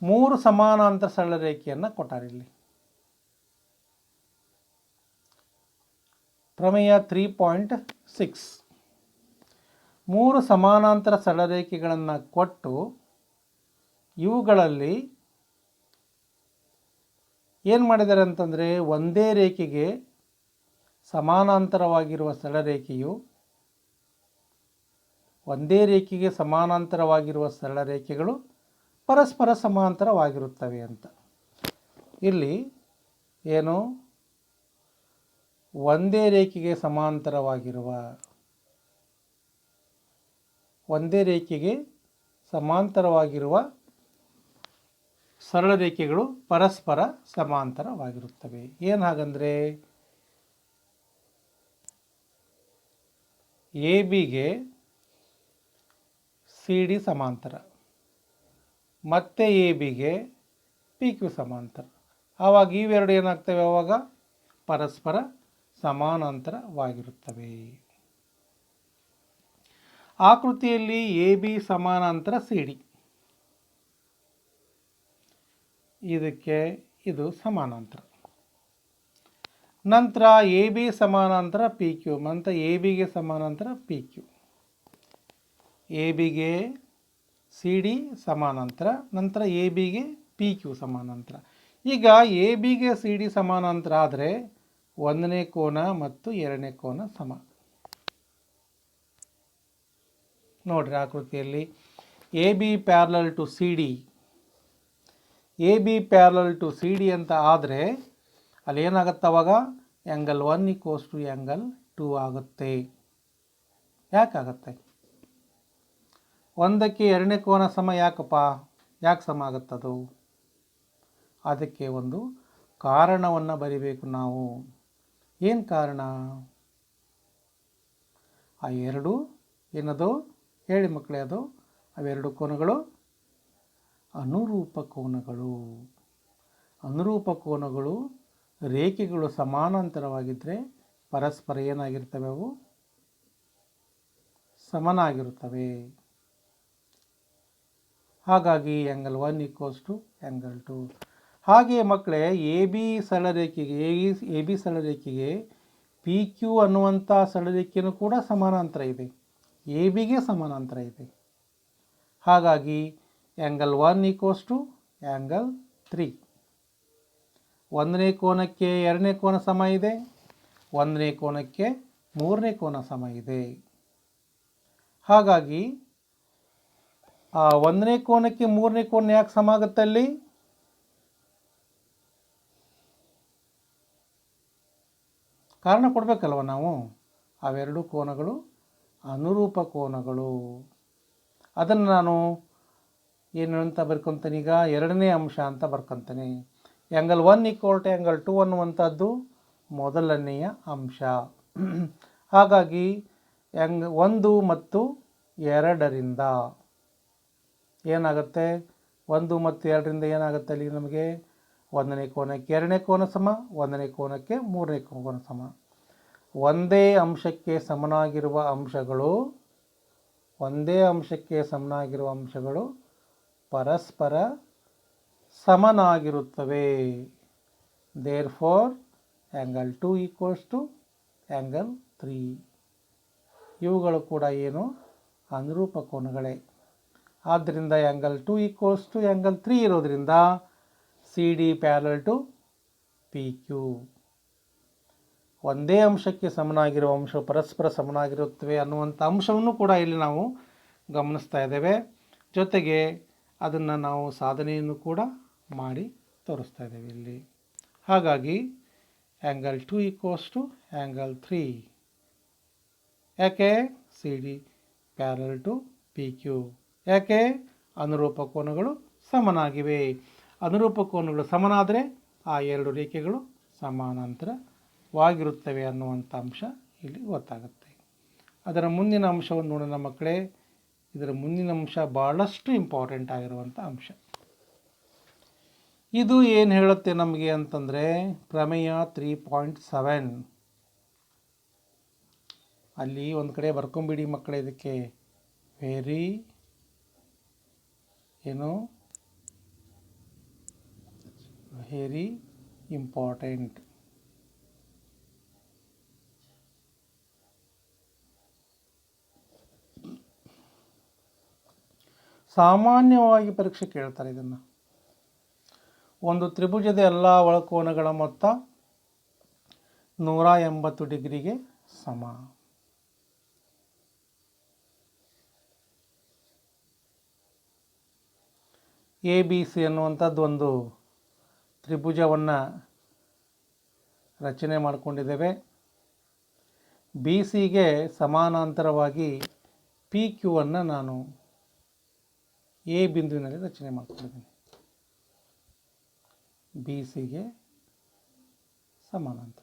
3 ಸಮಾನಾಂತರ ಸರಳ ರೇಖೆಯನ್ನು ಕೊಟ್ಟಾರೆ ಇಲ್ಲಿ. ಪ್ರಮೇಯ 3.6 3 ಸಮಾನಾಂತರ ಸರಳ ರೇಖೆಗಳನ್ನು ಕೊಟ್ಟು ಇವುಗಳಲ್ಲಿ ಏನು ಮಾಡಿದ್ದಾರೆ ಅಂತಂದರೆ, ಒಂದೇ ರೇಖೆಗೆ ಸಮಾನಾಂತರವಾಗಿರುವ ಸರಳರೇಖೆಯು ಒಂದೇ ರೇಖೆಗೆ ಸಮಾನಾಂತರವಾಗಿರುವ ಸರಳ ರೇಖೆಗಳು ಪರಸ್ಪರ ಸಮಾಂತರವಾಗಿರುತ್ತವೆ ಅಂತ. ಇಲ್ಲಿ ಏನು? ಒಂದೇ ರೇಖೆಗೆ ಸಮಾಂತರವಾಗಿರುವ ಸರಳ ರೇಖೆಗಳು ಪರಸ್ಪರ ಸಮಾಂತರವಾಗಿರುತ್ತವೆ. ಏನು ಹಾಗಂದರೆ, ಎ ಬಿಗೆ ಸಿ ಡಿ ಸಮಾಂತರ, ಮತ್ತು ಎ ಬಿಗೆ ಪಿ ಕ್ಯೂ ಸಮಾಂತರ. ಆವಾಗ ಇವೆರಡು ಏನಾಗ್ತವೆ? ಆವಾಗ ಪರಸ್ಪರ ಸಮಾನಾಂತರವಾಗಿರುತ್ತವೆ. ಆಕೃತಿಯಲ್ಲಿ ಎ ಬಿ ಸಮಾನಾಂತರ ಸಿ ಡಿ, ಇದಕ್ಕೆ ಇದು ಸಮಾನಾಂತರ. ನಂತರ ಎ ಬಿ ಸಮಾನಾಂತರ ಪಿ ಕ್ಯೂ, ಮತ್ತು ಎ ಬಿಗೆ ಸಮಾನಾಂತರ ಪಿ ಕ್ಯೂ, ಎ ಬಿಗೆ ಸಿ ಡಿ ಸಮಾನಾಂತರ, ನಂತರ ಎ ಬಿಗೆ ಪಿ ಕ್ಯೂ ಸಮಾನಾಂತರ. ಈಗ ಎ ಬಿಗೆ ಸಿ ಡಿ ಸಮಾನಾಂತರ ಆದರೆ ಒಂದನೇ ಕೋನ ಮತ್ತು ಎರಡನೇ ಕೋನ ಸಮ. ನೋಡ್ರಿ ಆಕೃತಿಯಲ್ಲಿ A B parallel to C D, A B parallel to C D ಅಂತ ಆದರೆ ಅಲ್ಲಿ ಏನಾಗುತ್ತೆ? ಅವಾಗ ಆ್ಯಂಗಲ್ 1 ಈಕ್ವಲ್ಸ್ ಟು ಆ್ಯಂಗಲ್ 2 ಆಗುತ್ತೆ. ಯಾಕಾಗತ್ತೆ? ಒಂದಕ್ಕೆ ಎರಡನೇ ಕೋನ ಸಮ ಯಾಕಪ್ಪ? ಯಾಕೆ ಸಮ ಆಗುತ್ತದು? ಅದಕ್ಕೆ ಒಂದು ಕಾರಣವನ್ನು ಬರಿಬೇಕು ನಾವು. ಏನು ಕಾರಣ? ಆ ಎರಡು ಏನದು ಹೇಳಿ ಮಕ್ಕಳೇ? ಅದು ಅವೆರಡು ಕೋನಗಳು ಅನುರೂಪ ಕೋನಗಳು. ಅನುರೂಪ ಕೋನಗಳು ರೇಖೆಗಳು ಸಮಾನಾಂತರವಾಗಿದ್ದರೆ ಪರಸ್ಪರ ಏನಾಗಿರ್ತವೆ? ಅವು ಸಮನಾಗಿರುತ್ತವೆ. ಹಾಗಾಗಿ ಆ್ಯಂಗಲ್ 1 ಈಕ್ವಲ್ಸ್ ಟು ಆ್ಯಂಗಲ್ 2. ಹಾಗೆಯೇ ಮಕ್ಕಳೇ ಎ ಬಿ ಸರಳರೇಖೆಗೆ ಪಿ ಕ್ಯೂ ಅನ್ನುವಂಥ ಸರಳರೇಖೆಯೂ ಕೂಡ ಸಮಾನಾಂತರ ಇದೆ, ಎ ಬಿಗೆ ಸಮಾನಾಂತರ ಇದೆ. ಹಾಗಾಗಿ ಆ್ಯಂಗಲ್ 1 ಈಕ್ವಲ್ಸ್ ಟು ಆ್ಯಂಗಲ್ 3. ಒಂದನೇ ಕೋನಕ್ಕೆ ಎರಡನೇ ಕೋನ ಸಮ ಇದೆ, ಒಂದನೇ ಕೋನಕ್ಕೆ ಮೂರನೇ ಕೋನ ಸಮ ಇದೆ. ಹಾಗಾಗಿ ಒಂದನೇ ಕೋನಕ್ಕೆ ಮೂರನೇ ಕೋನ ಯಾಕೆ ಸಮ ಆಗುತ್ತೆ? ಅಲ್ಲಿ ಕಾರಣ ಕೊಡಬೇಕಲ್ವ ನಾವು. ಅವೆರಡು ಕೋನಗಳು ಅನುರೂಪ ಕೋನಗಳು. ಅದನ್ನು ನಾನು ಏನು ಅಂತ ಬರ್ಕೊತೀನಿ? ಈಗ ಎರಡನೇ ಅಂಶ ಅಂತ ಬರ್ಕೊತೀನಿ. ಆ್ಯಂಗಲ್ 1 ಈಕ್ವಲ್ ಟು ಆ್ಯಂಗಲ್ 2 ಅನ್ನುವಂಥದ್ದು ಮೊದಲನೆಯ ಅಂಶ. ಹಾಗಾಗಿ 1 ಮತ್ತು 2ರಿಂದ ಏನಾಗುತ್ತೆ? 1 ಮತ್ತು 2ರಿಂದ ಏನಾಗುತ್ತೆ? ಅಲ್ಲಿ ನಮಗೆ ಒಂದನೇ ಕೋನಕ್ಕೆ ಎರಡನೇ ಕೋನ ಸಮ, ಒಂದನೇ ಕೋನಕ್ಕೆ ಮೂರನೇ ಕೋನ ಸಮ. ಒಂದೇ ಅಂಶಕ್ಕೆ ಸಮನಾಗಿರುವ ಅಂಶಗಳು ಪರಸ್ಪರ ಸಮನಾಗಿರುತ್ತವೆ. Therefore angle 2 equals to angle 3. ಇವುಗಳು ಕೂಡ ಏನು, ಅನುರೂಪ ಕೋನಗಳೇ. ಆದ್ದರಿಂದ ಆ್ಯಂಗಲ್ 2 ಈಕ್ವಲ್ಸ್ ಟು ಆ್ಯಂಗಲ್ 3 ಇರೋದರಿಂದ C D parallel to P Q. ಒಂದೇ ಅಂಶಕ್ಕೆ ಸಮನಾಗಿರುವ ಅಂಶವು ಪರಸ್ಪರ ಸಮನಾಗಿರುತ್ತವೆ ಅನ್ನುವಂಥ ಅಂಶವನ್ನು ಕೂಡ ಇಲ್ಲಿ ನಾವು ಗಮನಿಸ್ತಾ ಇದ್ದೇವೆ. ಜೊತೆಗೆ ಅದನ್ನು ನಾವು ಸಾಧನೆಯನ್ನು ಕೂಡ ಮಾಡಿ ತೋರಿಸ್ತಾ ಇದ್ದೇವೆ ಇಲ್ಲಿ. ಹಾಗಾಗಿ ಆ್ಯಂಗಲ್ 2 ಈಕ್ವಲ್ಸ್ ಟು ಆ್ಯಂಗಲ್ 3. ಯಾಕೆ? C D parallel to P Q. ಯಾಕೆ? ಅನುರೂಪ ಕೋನಗಳು ಸಮನಾಗಿವೆ. ಅನುರೂಪ ಕೋನಗಳು ಸಮನಾದರೆ ಆ ಎರಡು ರೇಖೆಗಳು ಸಮಾನಾಂತರವಾಗಿರುತ್ತವೆ ಅನ್ನುವಂಥ ಅಂಶ ಇಲ್ಲಿ ಗೊತ್ತಾಗುತ್ತೆ. ಅದರ ಮುಂದಿನ ಅಂಶವನ್ನು ನೋಡೋಣ ಮಕ್ಕಳೇ. ಇದರ ಮುಂದಿನ ಅಂಶ ಭಾಳಷ್ಟು ಇಂಪಾರ್ಟೆಂಟ್ ಆಗಿರುವಂಥ ಅಂಶ. ಇದು ಏನು ಹೇಳುತ್ತೆ ನಮಗೆ ಅಂತಂದರೆ ಪ್ರಮೇಯ 3.7. ಅಲ್ಲಿ ಒಂದು ಕಡೆ ಬರ್ಕೊಂಬಿಡಿ ಮಕ್ಕಳೇ. ಇದಕ್ಕೆ ವೆರಿ ಇಂಪಾರ್ಟೆಂಟ್. ಸಾಮಾನ್ಯವಾಗಿ ಪರೀಕ್ಷೆ ಕೇಳ್ತಾರೆ ಇದನ್ನು. ಒಂದು ತ್ರಿಭುಜದ ಎಲ್ಲ ಒಳಕೋನಗಳ ಮೊತ್ತ 180 ಡಿಗ್ರಿಗೆ ಸಮ. ಎ ಬಿ ಸಿ ಅನ್ನುವಂಥದ್ದು ಒಂದು ತ್ರಿಭುಜವನ್ನು ರಚನೆ ಮಾಡಿಕೊಂಡಿದ್ದೇವೆ. ಬಿ ಸಿಗೆ ಸಮಾನಾಂತರವಾಗಿ ಪಿ ಕ್ಯೂವನ್ನು ನಾನು ಎ ಬಿಂದುವಿನಲ್ಲಿ ರಚನೆ ಮಾಡಿಕೊಂಡಿದ್ದೀನಿ. ಬಿ ಸಿಗೆ ಸಮಾನಾಂತರ.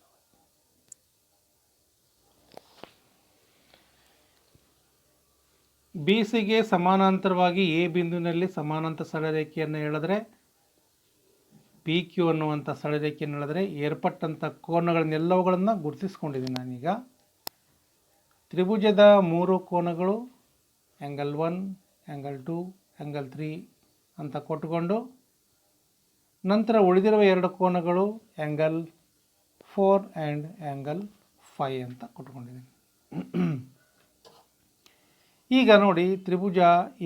ಬಿ ಸಿಗೆ ಸಮಾನಾಂತರವಾಗಿ ಎ ಬಿಂದುವಿನಲ್ಲಿ ಸಮಾನಾಂತರ ಸರಳರೇಖೆಯನ್ನು ಎಳೆದರೆ, ಪಿ ಕ್ಯೂ ಅನ್ನುವಂಥ ಸರಳರೇಖೆಯನ್ನು ಎಳೆದರೆ ಏರ್ಪಟ್ಟಂಥ ಕೋನಗಳನ್ನೆಲ್ಲವುಗಳನ್ನು ಗುರುತಿಸ್ಕೊಂಡಿದ್ದೀನಿ ನಾನೀಗ. ತ್ರಿಭುಜದ 3 ಕೋನಗಳು ಆ್ಯಂಗಲ್ 1, ಆ್ಯಂಗಲ್ 2, ಆ್ಯಂಗಲ್ 3 ಅಂತ ಕೊಟ್ಟುಕೊಂಡು, ನಂತರ ಉಳಿದಿರುವ 2 ಕೋನಗಳು ಆ್ಯಂಗಲ್ 4 ಆ್ಯಂಡ್ ಆ್ಯಂಗಲ್ 5 ಅಂತ ಕೊಟ್ಕೊಂಡಿದ್ದೀನಿ. ಈಗ ನೋಡಿ, ತ್ರಿಭುಜ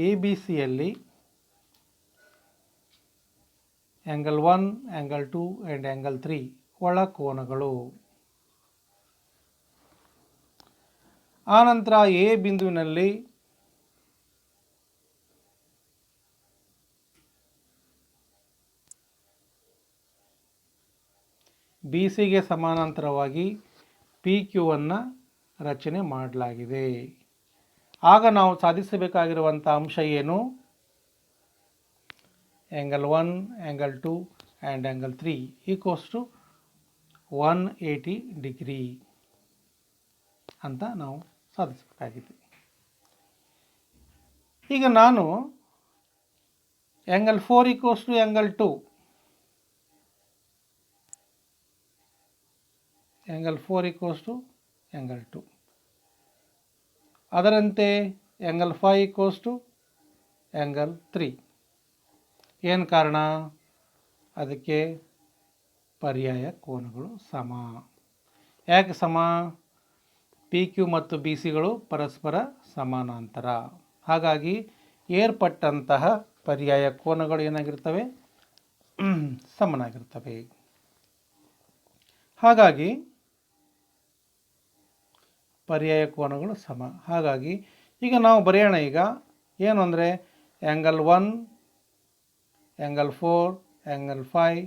ಎ ಬಿ ಸಿಯಲ್ಲಿ ಆ್ಯಂಗಲ್ 1, ಆ್ಯಂಗಲ್ 2 ಆ್ಯಂಡ್ ಆ್ಯಂಗಲ್ 3 ಒಳ ಕೋನಗಳು. ಆನಂತರ ಎ ಬಿಂದುವಿನಲ್ಲಿ ಬಿ ಸಿಗೆ ಸಮಾನಾಂತರವಾಗಿ ಪಿ ಕ್ಯೂವನ್ನು ರಚನೆ ಮಾಡಲಾಗಿದೆ. ಆಗ ನಾವು ಸಾಧಿಸಬೇಕಾಗಿರುವಂಥ ಅಂಶ ಏನು? Angle 1, angle 2 and angle 3 equals to 180 degree ಅಂತ ನಾವು ಸಾಧಿಸಬೇಕಾಗಿದೆ. ಈಗ ನಾನು angle 4 equals to angle 2, angle 4 equals to angle 2, ಅದರಂತೆ ಆ್ಯಂಗಲ್ 5 ಈಕ್ವಲ್ಸ್ ಟು ಆ್ಯಂಗಲ್ 3. ಏನು ಕಾರಣ? ಅದಕ್ಕೆ ಪರ್ಯಾಯ ಕೋನಗಳು ಸಮ. ಯಾಕೆ ಸಮ? ಪಿ ಕ್ಯೂ ಮತ್ತು ಬಿ ಸಿಗಳು ಪರಸ್ಪರ ಸಮಾನಾಂತರ. ಹಾಗಾಗಿ ಏರ್ಪಟ್ಟಂತಹ ಪರ್ಯಾಯ ಕೋನಗಳು ಏನಾಗಿರ್ತವೆ? ಸಮನಾಗಿರ್ತವೆ. ಹಾಗಾಗಿ ಪರ್ಯಾಯ ಕೋನಗಳು ಸಮ. ಹಾಗಾಗಿ ಈಗ ನಾವು ಬರೆಯೋಣ. ಈಗ ಏನು ಅಂದರೆ angle 1, angle 4, angle 5,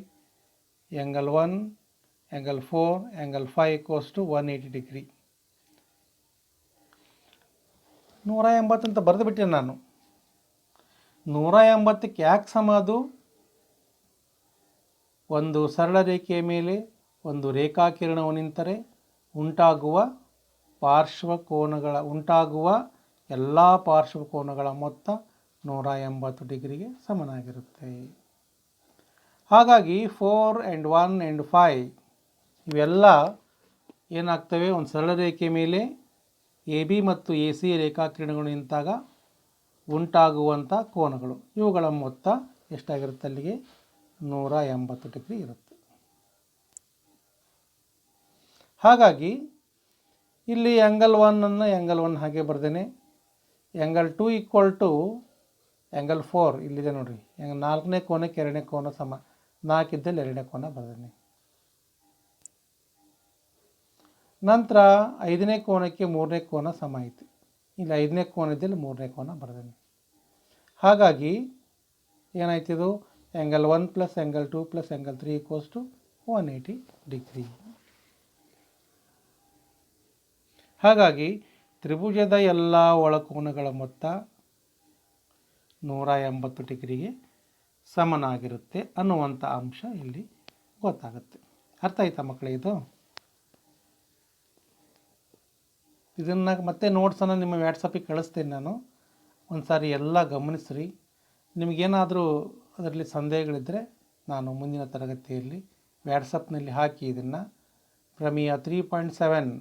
angle 1, angle 4, angle 5 equals to 180 degree. 180 ಅಂತ ಬರೆದು ಬಿಟ್ಟೆ ನಾನು. 180ಕ್ಕೆ ಯಾಕೆ ಸಮ? ಅದು ಒಂದು ಸರಳ ರೇಖೆಯ ಮೇಲೆ ಒಂದು ರೇಖಾಕಿರಣವು ನಿಂತರೆ ಉಂಟಾಗುವ ಎಲ್ಲ ಪಾರ್ಶ್ವ ಕೋನಗಳ ಮೊತ್ತ 180 ಡಿಗ್ರಿಗೆ ಸಮನಾಗಿರುತ್ತೆ. ಹಾಗಾಗಿ 4 and 1 and 5 ಇವೆಲ್ಲ ಏನಾಗ್ತವೆ, ಒಂದು ಸರಳ ರೇಖೆ ಮೇಲೆ ಎ ಬಿ ಮತ್ತು ಎ ಸಿ ರೇಖಾಕಿರಣಗಳು ನಿಂತಾಗ ಉಂಟಾಗುವಂಥ ಕೋನಗಳು. ಇವುಗಳ ಮೊತ್ತ ಎಷ್ಟಾಗಿರುತ್ತೆ? ಅಲ್ಲಿಗೆ 180 ಡಿಗ್ರಿ ಇರುತ್ತೆ. ಹಾಗಾಗಿ ಇಲ್ಲಿ ಆ್ಯಂಗಲ್ 1 ಆ್ಯಂಗಲ್ 1 ಹಾಗೆ ಬರ್ದೇನೆ, ಆ್ಯಂಗಲ್ 2 ಈಕ್ವಲ್ ಟು ಆ್ಯಂಗಲ್ 4 ಇಲ್ಲಿದೆ ನೋಡಿರಿ. 4ನೇ ಕೋನಕ್ಕೆ 2ನೇ ಕೋನ ಸಮ, 4 ಇದ್ದಲ್ಲಿ 2ನೇ ಕೋನ ಬರ್ದೇನೆ. ನಂತರ 5ನೇ ಕೋನಕ್ಕೆ 3ನೇ ಕೋನ ಸಮ ಐತಿ. ಇಲ್ಲಿ 5ನೇ ಕೋನ ಇದ್ದಲ್ಲಿ 3ನೇ ಕೋನ ಬರ್ದೇನೆ. ಹಾಗಾಗಿ ಏನಾಯ್ತಿದು? Angle 1 plus angle 2 plus angle 3 equals to 180 degree. ಹಾಗಾಗಿ ತ್ರಿಭುಜದ ಎಲ್ಲ ಒಳಕೋನಗಳ ಮೊತ್ತ 180 ಡಿಗ್ರಿಗೆ ಸಮನಾಗಿರುತ್ತೆ ಅನ್ನುವಂಥ ಅಂಶ ಇಲ್ಲಿ ಗೊತ್ತಾಗುತ್ತೆ. ಅರ್ಥ ಆಯ್ತಾ ಮಕ್ಕಳೇ? ಇದನ್ನು ಮತ್ತೆ ನೋಟ್ಸನ್ನು ನಿಮ್ಮ ವ್ಯಾಟ್ಸಪ್ಪಿಗೆ ಕಳಿಸ್ತೇನೆ ನಾನು. ಒಂದು ಸಾರಿ ಎಲ್ಲ ಗಮನಿಸ್ರಿ. ನಿಮಗೇನಾದರೂ ಅದರಲ್ಲಿ ಸಂದೇಹಗಳಿದ್ದರೆ ನಾನು ಮುಂದಿನ ತರಗತಿಯಲ್ಲಿ ವ್ಯಾಟ್ಸಪ್ನಲ್ಲಿ ಹಾಕಿ ಇದನ್ನು ಪ್ರಮೇಯ 3.7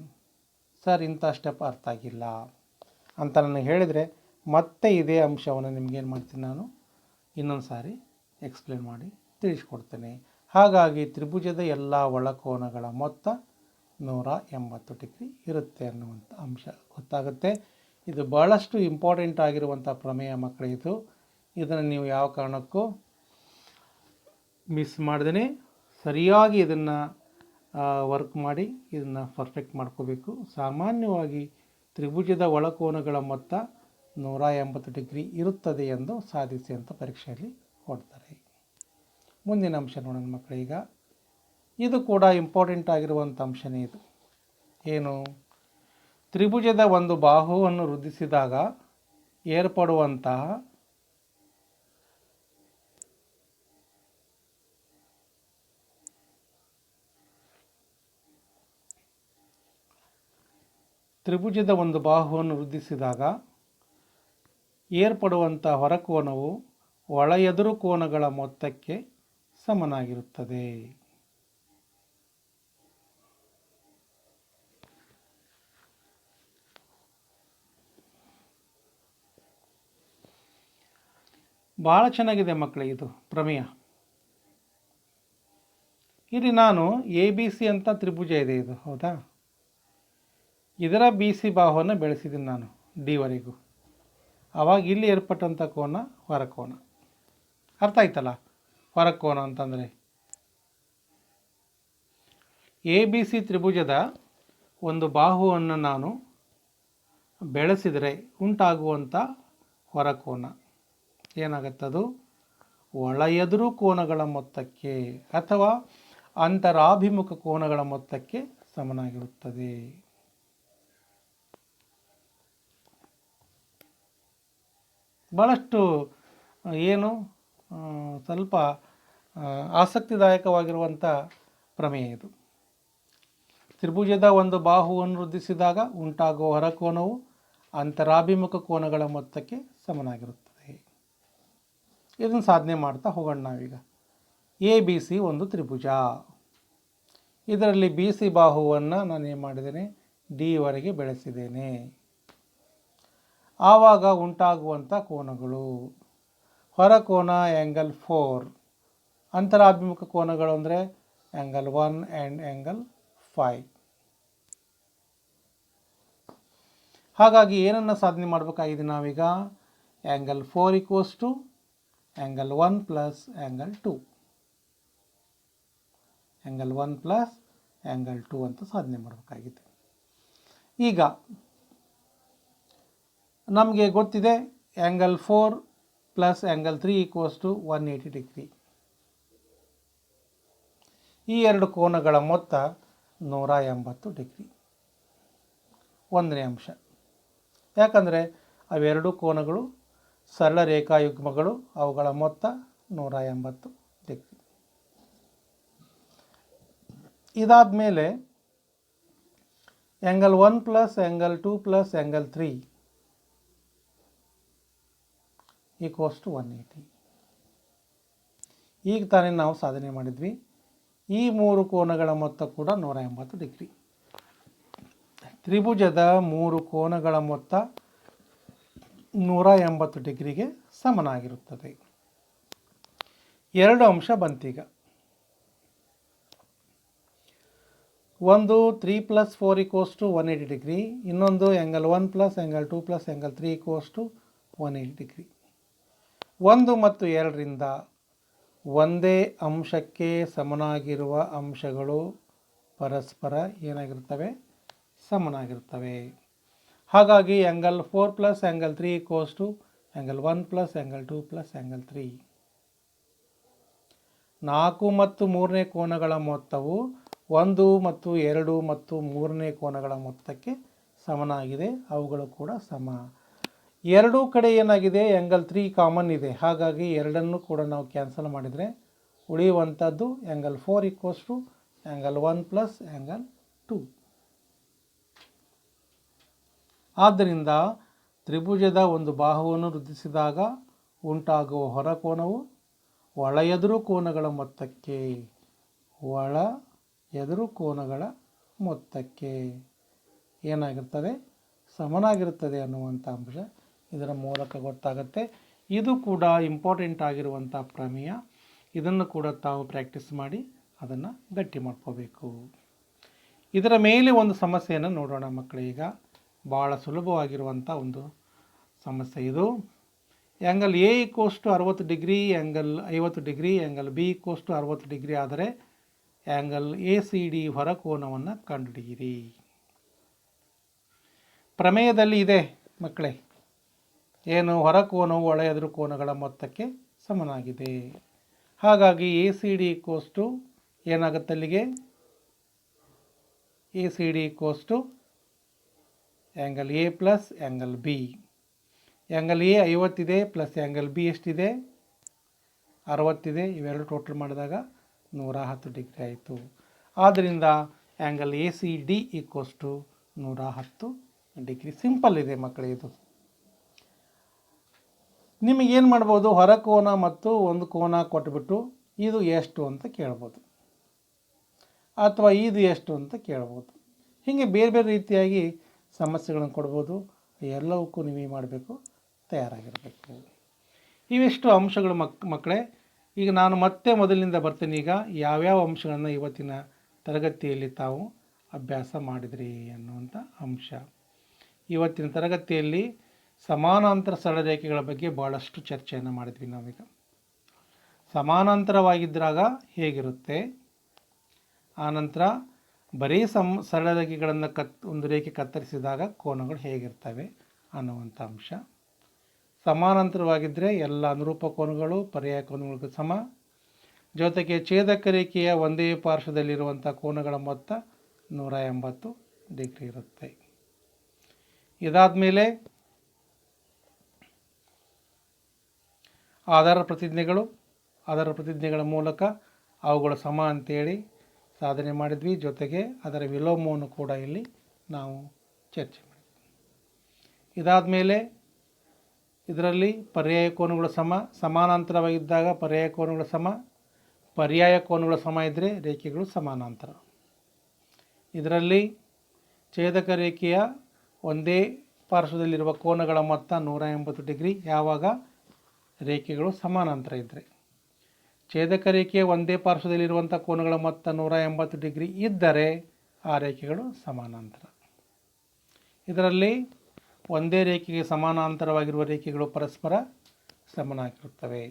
ಸರ್ ಇಂಥ ಸ್ಟೆಪ್ ಅರ್ಥ ಆಗಿಲ್ಲ ಅಂತ ನನಗೆ ಹೇಳಿದರೆ ಮತ್ತೆ ಇದೇ ಅಂಶವನ್ನು ನಿಮಗೇನು ಮಾಡ್ತೀನಿ, ನಾನು ಇನ್ನೊಂದು ಸಾರಿ ಎಕ್ಸ್ಪ್ಲೇನ್ ಮಾಡಿ ತಿಳಿಸ್ಕೊಡ್ತೇನೆ. ಹಾಗಾಗಿ ತ್ರಿಭುಜದ ಎಲ್ಲ ಒಳಕೋನಗಳ ಮೊತ್ತ 180 ಡಿಗ್ರಿ ಇರುತ್ತೆ ಅನ್ನುವಂಥ ಅಂಶ ಗೊತ್ತಾಗುತ್ತೆ. ಇದು ಭಾಳಷ್ಟು ಇಂಪಾರ್ಟೆಂಟ್ ಆಗಿರುವಂಥ ಪ್ರಮೇಯ ಮಕ್ಕಳು. ಇದನ್ನು ನೀವು ಯಾವ ಕಾರಣಕ್ಕೂ ಮಿಸ್ ಮಾಡ್ದೇ ಸರಿಯಾಗಿ ಇದನ್ನು ವರ್ಕ್ ಮಾಡಿ ಇದನ್ನು ಪರ್ಫೆಕ್ಟ್ ಮಾಡ್ಕೋಬೇಕು. ಸಾಮಾನ್ಯವಾಗಿ ತ್ರಿಭುಜದ ಒಳಕೋನಗಳ ಮೊತ್ತ 180 ಡಿಗ್ರಿ ಇರುತ್ತದೆ ಎಂದು ಸಾಧಿಸಿ ಅಂತ ಪರೀಕ್ಷೆಯಲ್ಲಿ ಕೊಡ್ತಾರೆ. ಮುಂದಿನ ಅಂಶ ನೋಡೋಣ ಮಕ್ಕಳೀಗ. ಇದು ಕೂಡ ಇಂಪಾರ್ಟೆಂಟ್ ಆಗಿರುವಂಥ ಅಂಶನೇ. ಇದು ಏನು? ತ್ರಿಭುಜದ ಒಂದು ಬಾಹುವನ್ನು ವೃದ್ಧಿಸಿದಾಗ ಏರ್ಪಡುವಂತಹ ಹೊರಕೋನವು ಒಳ ಎದುರು ಕೋನಗಳ ಮೊತ್ತಕ್ಕೆ ಸಮನಾಗಿರುತ್ತದೆ. ಭಾಳ ಚೆನ್ನಾಗಿದೆ ಮಕ್ಕಳೇ ಇದು ಪ್ರಮೇಯ. ಇಲ್ಲಿ ನಾನು ಎ ಬಿ ಸಿ ಅಂತ ತ್ರಿಭುಜ ಇದೆ ಇದು, ಹೌದಾ? ಇದರ ಬಿ ಸಿ ಬಾಹುವನ್ನು ಬೆಳೆಸಿದ್ದೀನಿ ನಾನು ಡಿವರೆಗೂ. ಆವಾಗ ಇಲ್ಲಿ ಏರ್ಪಟ್ಟಂಥ ಕೋನ ಹೊರಕೋನ. ಅರ್ಥ ಆಯ್ತಲ್ಲ? ಹೊರಕೋನ ಅಂತಂದರೆ ಎ ಬಿ ಸಿ ತ್ರಿಭುಜದ ಒಂದು ಬಾಹುವನ್ನು ನಾನು ಬೆಳೆಸಿದರೆ ಉಂಟಾಗುವಂಥ ಹೊರಕೋನ ಏನಾಗುತ್ತದು? ಒಳ ಎದುರು ಕೋನಗಳ ಮೊತ್ತಕ್ಕೆ ಅಥವಾ ಅಂತರಾಭಿಮುಖ ಕೋನಗಳ ಮೊತ್ತಕ್ಕೆ ಸಮನಾಗಿರುತ್ತದೆ. ಭಾಳಷ್ಟು ಏನು ಸ್ವಲ್ಪ ಆಸಕ್ತಿದಾಯಕವಾಗಿರುವಂಥ ಪ್ರಮೇಯ ಇದು. ತ್ರಿಭುಜದ ಒಂದು ಬಾಹುವನ್ನು ವೃದ್ಧಿಸಿದಾಗ ಉಂಟಾಗುವ ಹೊರಕೋನವು ಅಂತರಾಭಿಮುಖ ಕೋನಗಳ ಮೊತ್ತಕ್ಕೆ ಸಮನಾಗಿರುತ್ತದೆ. ಇದನ್ನು ಸಾಧನೆ ಮಾಡ್ತಾ ಹೋಗೋಣ ನಾವೀಗ. ಎ ಬಿ ಸಿ ಒಂದು ತ್ರಿಭುಜ. ಇದರಲ್ಲಿ ಬಿ ಸಿ ಬಾಹುವನ್ನು ನಾನು ಏನು ಮಾಡಿದ್ದೇನೆ? ಡಿವರೆಗೆ ಬೆಳೆಸಿದ್ದೇನೆ. ಆವಾಗ ಉಂಟಾಗುವಂಥ ಕೋನಗಳು ಹೊರಕೋನ ಆ್ಯಂಗಲ್ 4, ಅಂತರಾಭಿಮುಖ ಕೋನಗಳು ಅಂದರೆ ಆ್ಯಂಗಲ್ 1 ಆ್ಯಂಡ್ ಆ್ಯಂಗಲ್ 5. ಹಾಗಾಗಿ ಏನನ್ನು ಸಾಧನೆ ಮಾಡಬೇಕಾಗಿದೆ ನಾವೀಗ? Angle 4 equals to angle 1 plus angle 2, angle 1 plus angle 2 ಅಂತ ಸಾಧನೆ ಮಾಡಬೇಕಾಗಿದೆ. ಈಗ ನಮಗೆ ಗೊತ್ತಿದೆ angle 4 plus angle 3 equals to 180 degree. ಈ ಎರಡು ಕೋನಗಳ ಮೊತ್ತ 180 ಡಿಗ್ರಿ. ಒಂದನೇ ಅಂಶ. ಯಾಕಂದರೆ ಅವೆರಡು ಕೋನಗಳು ಸರಳ ರೇಖಾಯುಗ್ಮಗಳು, ಅವುಗಳ ಮೊತ್ತ 180 ಡಿಗ್ರಿ. ಇದಾದ ಮೇಲೆ angle 1 plus angle 2 plus angle 3 equals to 180. ಈಗ ತಾನೇ ನಾವು ಸಾಧನೆ ಮಾಡಿದ್ವಿ. ಈ 3 ಕೋನಗಳ ಮೊತ್ತ ಕೂಡ 180 ಡಿಗ್ರಿ. ತ್ರಿಭುಜದ 3 ಕೋನಗಳ ಮೊತ್ತ 180 ಡಿಗ್ರಿಗೆ ಸಮನಾಗಿರುತ್ತದೆ. 2 ಅಂಶ ಬಂತೀಗ. ಒಂದು 3 + 4 = 180 ಡಿಗ್ರಿ, ಇನ್ನೊಂದು ಆ್ಯಂಗಲ್ 1 + ಆ್ಯಂಗಲ್ 2 + ಆ್ಯಂಗಲ್ 3 = 180 ಡಿಗ್ರಿ. 1 ಮತ್ತು 2ರಿಂದ ಒಂದೇ ಅಂಶಕ್ಕೆ ಸಮನಾಗಿರುವ ಅಂಶಗಳು ಪರಸ್ಪರ ಏನಾಗಿರ್ತವೆ? ಸಮನಾಗಿರ್ತವೆ. ಹಾಗಾಗಿ angle 4 + angle 3 = angle 1 + angle 2 + angle 3. 4 ಮತ್ತು 3ನೇ ಕೋನಗಳ ಮೊತ್ತವು 1 ಮತ್ತು 2 ಮತ್ತು 3ನೇ ಕೋನಗಳ ಮೊತ್ತಕ್ಕೆ ಸಮನಾಗಿದೆ. ಅವುಗಳು ಕೂಡ ಸಮ. ಎರಡೂ ಕಡೆ ಏನಾಗಿದೆ? ಆ್ಯಂಗಲ್ 3 ಕಾಮನ್ ಇದೆ. ಹಾಗಾಗಿ ಎರಡನ್ನೂ ಕೂಡ ನಾವು ಕ್ಯಾನ್ಸಲ್ ಮಾಡಿದರೆ ಉಳಿಯುವಂಥದ್ದು ಆ್ಯಂಗಲ್ 4 = ಆ್ಯಂಗಲ್ 1 + ಆ್ಯಂಗಲ್ 2. ಆದ್ದರಿಂದ ತ್ರಿಭುಜದ ಒಂದು ಬಾಹುವನ್ನು ವೃದ್ಧಿಸಿದಾಗ ಉಂಟಾಗುವ ಹೊರಕೋನವು ಒಳ ಎದುರು ಕೋನಗಳ ಮೊತ್ತಕ್ಕೆ ಏನಾಗಿರ್ತದೆ? ಸಮನಾಗಿರುತ್ತದೆ ಅನ್ನುವಂಥ ಅಂಶ ಇದರ ಮೂಲಕ ಗೊತ್ತಾಗುತ್ತೆ. ಇದು ಕೂಡ ಇಂಪಾರ್ಟೆಂಟ್ ಆಗಿರುವಂಥ ಪ್ರಮೇಯ. ಇದನ್ನು ಕೂಡ ತಾವು ಪ್ರಾಕ್ಟೀಸ್ ಮಾಡಿ ಅದನ್ನು ಗಟ್ಟಿ ಮಾಡ್ಕೋಬೇಕು. ಇದರ ಮೇಲೆ ಒಂದು ಸಮಸ್ಯೆಯನ್ನು ನೋಡೋಣ ಮಕ್ಕಳೀಗ. ಭಾಳ ಸುಲಭವಾಗಿರುವಂಥ ಒಂದು ಸಮಸ್ಯೆ ಇದು. Angle A = 60 degree, angle 50 degree, angle B = 60 degree ಆದರೆ ಆ್ಯಂಗಲ್ ACD ಹೊರಕೋನವನ್ನು ಕಂಡುಹಿಡಿಯಿರಿ. ಪ್ರಮೇಯದಲ್ಲಿ ಇದೆ ಮಕ್ಕಳೇ, ಏನು? ಹೊರಕೋನವು ಒಳ ಎದುರು ಕೋನಗಳ ಮೊತ್ತಕ್ಕೆ ಸಮನಾಗಿದೆ. ಹಾಗಾಗಿ ACD ಏನಾಗುತ್ತೆ ಅಲ್ಲಿಗೆ? ACD angle A + angle B. Angle A 50 ಇದೆ ಪ್ಲಸ್ ಆ್ಯಂಗಲ್ ಬಿ ಎಷ್ಟಿದೆ? 60 ಇದೆ. ಇವೆರಡು ಟೋಟಲ್ ಮಾಡಿದಾಗ 110 ಡಿಗ್ರಿ ಆಯಿತು. ಆದ್ದರಿಂದ ಆ್ಯಂಗಲ್ ACD = 110 ಡಿಗ್ರಿ. ಸಿಂಪಲ್ ಇದೆ ಮಕ್ಕಳೇ ಇದು. ನಿಮಗೇನು ಮಾಡ್ಬೋದು? ಹೊರಕೋನ ಮತ್ತು ಒಂದು ಕೋನ ಕೊಟ್ಬಿಟ್ಟು ಇದು ಎಷ್ಟು ಅಂತ ಕೇಳ್ಬೋದು, ಅಥವಾ ಇದು ಎಷ್ಟು ಅಂತ ಕೇಳ್ಬೋದು. ಹೀಗೆ ಬೇರೆ ಬೇರೆ ರೀತಿಯಾಗಿ ಸಮಸ್ಯೆಗಳನ್ನು ಕೊಡ್ಬೋದು. ಎಲ್ಲವಕ್ಕೂ ನೀವು ಮಾಡಬೇಕು, ತಯಾರಾಗಿರಬೇಕು. ಇವಿಷ್ಟು ಅಂಶಗಳು ಮಕ್ಕಳೇ. ಈಗ ನಾನು ಮತ್ತೆ ಮೊದಲಿನಿಂದ ಬರ್ತೀನಿ. ಈಗ ಯಾವ್ಯಾವ ಅಂಶಗಳನ್ನು ಇವತ್ತಿನ ತರಗತಿಯಲ್ಲಿ ತಾವು ಅಭ್ಯಾಸ ಮಾಡಿದ್ರಿ ಅನ್ನುವಂಥ ಅಂಶ. ಇವತ್ತಿನ ತರಗತಿಯಲ್ಲಿ ಸಮಾನಾಂತರ ಸರಳ ರೇಖೆಗಳ ಬಗ್ಗೆ ಭಾಳಷ್ಟು ಚರ್ಚೆಯನ್ನು ಮಾಡಿದ್ವಿ ನಾವೀಗ. ಸಮಾನಾಂತರವಾಗಿದ್ದಾಗ ಹೇಗಿರುತ್ತೆ, ಆನಂತರ ಬರೀ ಸರಳ ರೇಖೆಗಳನ್ನು ಒಂದು ರೇಖೆ ಕತ್ತರಿಸಿದಾಗ ಕೋನಗಳು ಹೇಗಿರ್ತವೆ ಅನ್ನುವಂಥ ಅಂಶ. ಸಮಾನಾಂತರವಾಗಿದ್ದರೆ ಎಲ್ಲ ಅನುರೂಪ ಕೋನಗಳು ಪರ್ಯಾಯ ಕೋನಗಳಿಗೂ ಸಮ. ಜೊತೆಗೆ ಛೇದಕ ರೇಖೆಯ ಒಂದೇ ಪಾರ್ಶ್ವದಲ್ಲಿರುವಂಥ ಕೋನಗಳ ಮೊತ್ತ 180 ಡಿಗ್ರಿ ಇರುತ್ತೆ. ಇದಾದ ಮೇಲೆ ಆಧಾರ ಪ್ರತಿಜ್ಞೆಗಳ ಮೂಲಕ ಅವುಗಳು ಸಮ ಅಂತೇಳಿ ಸಾಧನೆ ಮಾಡಿದ್ವಿ. ಜೊತೆಗೆ ಅದರ ವಿಲೋಮವನ್ನು ಕೂಡ ಇಲ್ಲಿ ನಾವು ಚರ್ಚೆ ಮಾಡಿದ್ವಿ. ಇದಾದ ಮೇಲೆ ಇದರಲ್ಲಿ ಪರ್ಯಾಯ ಕೋನಗಳು ಸಮಾನಾಂತರವಾಗಿದ್ದಾಗ ಪರ್ಯಾಯ ಕೋನಗಳು ಸಮ, ಪರ್ಯಾಯ ಕೋನಗಳು ಸಮ ಇದ್ದರೆ ರೇಖೆಗಳು ಸಮಾನಾಂತರ. ಇದರಲ್ಲಿ ಛೇದಕ ರೇಖೆಯ ಒಂದೇ ಪಾರ್ಶ್ವದಲ್ಲಿರುವ ಕೋನಗಳ ಮೊತ್ತ 180 ಡಿಗ್ರಿ ಯಾವಾಗ ರೇಖೆಗಳು ಸಮಾನಾಂತರ ಇದ್ದರೆ. ಛೇದಕ ರೇಖೆಯ ಒಂದೇ ಪಾರ್ಶ್ವದಲ್ಲಿರುವಂಥ ಕೋನಗಳ ಮೊತ್ತ 180 ಡಿಗ್ರಿ ಇದ್ದರೆ ಆ ರೇಖೆಗಳು ಸಮಾನಾಂತರ. ಇದರಲ್ಲಿ ಒಂದೇ ರೇಖೆಗೆ ಸಮಾನಾಂತರವಾಗಿರುವ ರೇಖೆಗಳು ಪರಸ್ಪರ ಸಮನಾಗಿರುತ್ತವೆ.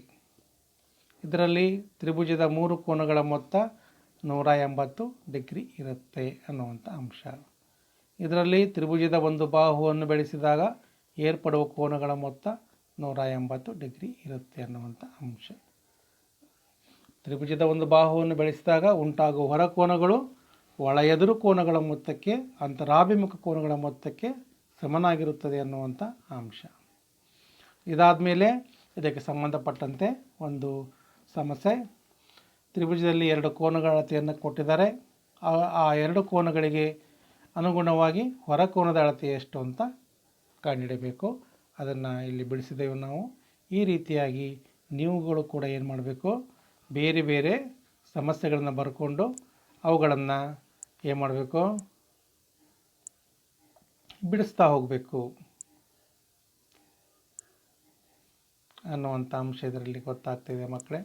ಇದರಲ್ಲಿ ತ್ರಿಭುಜದ 3 ಕೋನಗಳ ಮೊತ್ತ 180 ಡಿಗ್ರಿ ಇರುತ್ತೆ ಅನ್ನುವಂಥ ಅಂಶ. ಇದರಲ್ಲಿ ತ್ರಿಭುಜದ ಒಂದು ಬಾಹುವನ್ನು ಬೆಳೆಸಿದಾಗ ಏರ್ಪಡುವ ಕೋನಗಳ ಮೊತ್ತ 180 ಡಿಗ್ರಿ ಇರುತ್ತೆ ಅನ್ನುವಂಥ ಅಂಶ. ತ್ರಿಭುಜದ ಒಂದು ಬಾಹುವನ್ನು ಬೆಳೆಸಿದಾಗ ಉಂಟಾಗುವ ಹೊರಕೋನಗಳು ಒಳ ಎದುರು ಕೋನಗಳ ಮೊತ್ತಕ್ಕೆ, ಅಂತರಾಭಿಮುಖ ಕೋನಗಳ ಮೊತ್ತಕ್ಕೆ ಸಮನಾಗಿರುತ್ತದೆ ಅನ್ನುವಂಥ ಅಂಶ. ಇದಾದ ಮೇಲೆ ಇದಕ್ಕೆ ಸಂಬಂಧಪಟ್ಟಂತೆ ಒಂದು ಸಮಸ್ಯೆ. ತ್ರಿಭುಜದಲ್ಲಿ 2 ಕೋನಗಳ ಅಳತೆಯನ್ನು ಕೊಟ್ಟಿದ್ದಾರೆ. ಆ 2 ಕೋನಗಳಿಗೆ ಅನುಗುಣವಾಗಿ ಹೊರಕೋನದ ಅಳತೆ ಎಷ್ಟು ಅಂತ ಕಂಡುಹಿಡಬೇಕು. ಅದನ್ನು ಇಲ್ಲಿ ಬಿಡಿಸಿದೆವು ನಾವು. ಈ ರೀತಿಯಾಗಿ ನೀವುಗಳು ಕೂಡ ಏನು ಮಾಡಬೇಕು? ಬೇರೆ ಬೇರೆ ಸಮಸ್ಯೆಗಳನ್ನು ಬರ್ಕೊಂಡು ಅವುಗಳನ್ನು ಏನು ಮಾಡಬೇಕು, ಬಿಡಿಸ್ತಾ ಹೋಗಬೇಕು ಅನ್ನುವಂಥ ಅಂಶ ಇದರಲ್ಲಿ ಗೊತ್ತಾಗ್ತಿದೆ ಮಕ್ಕಳೇ.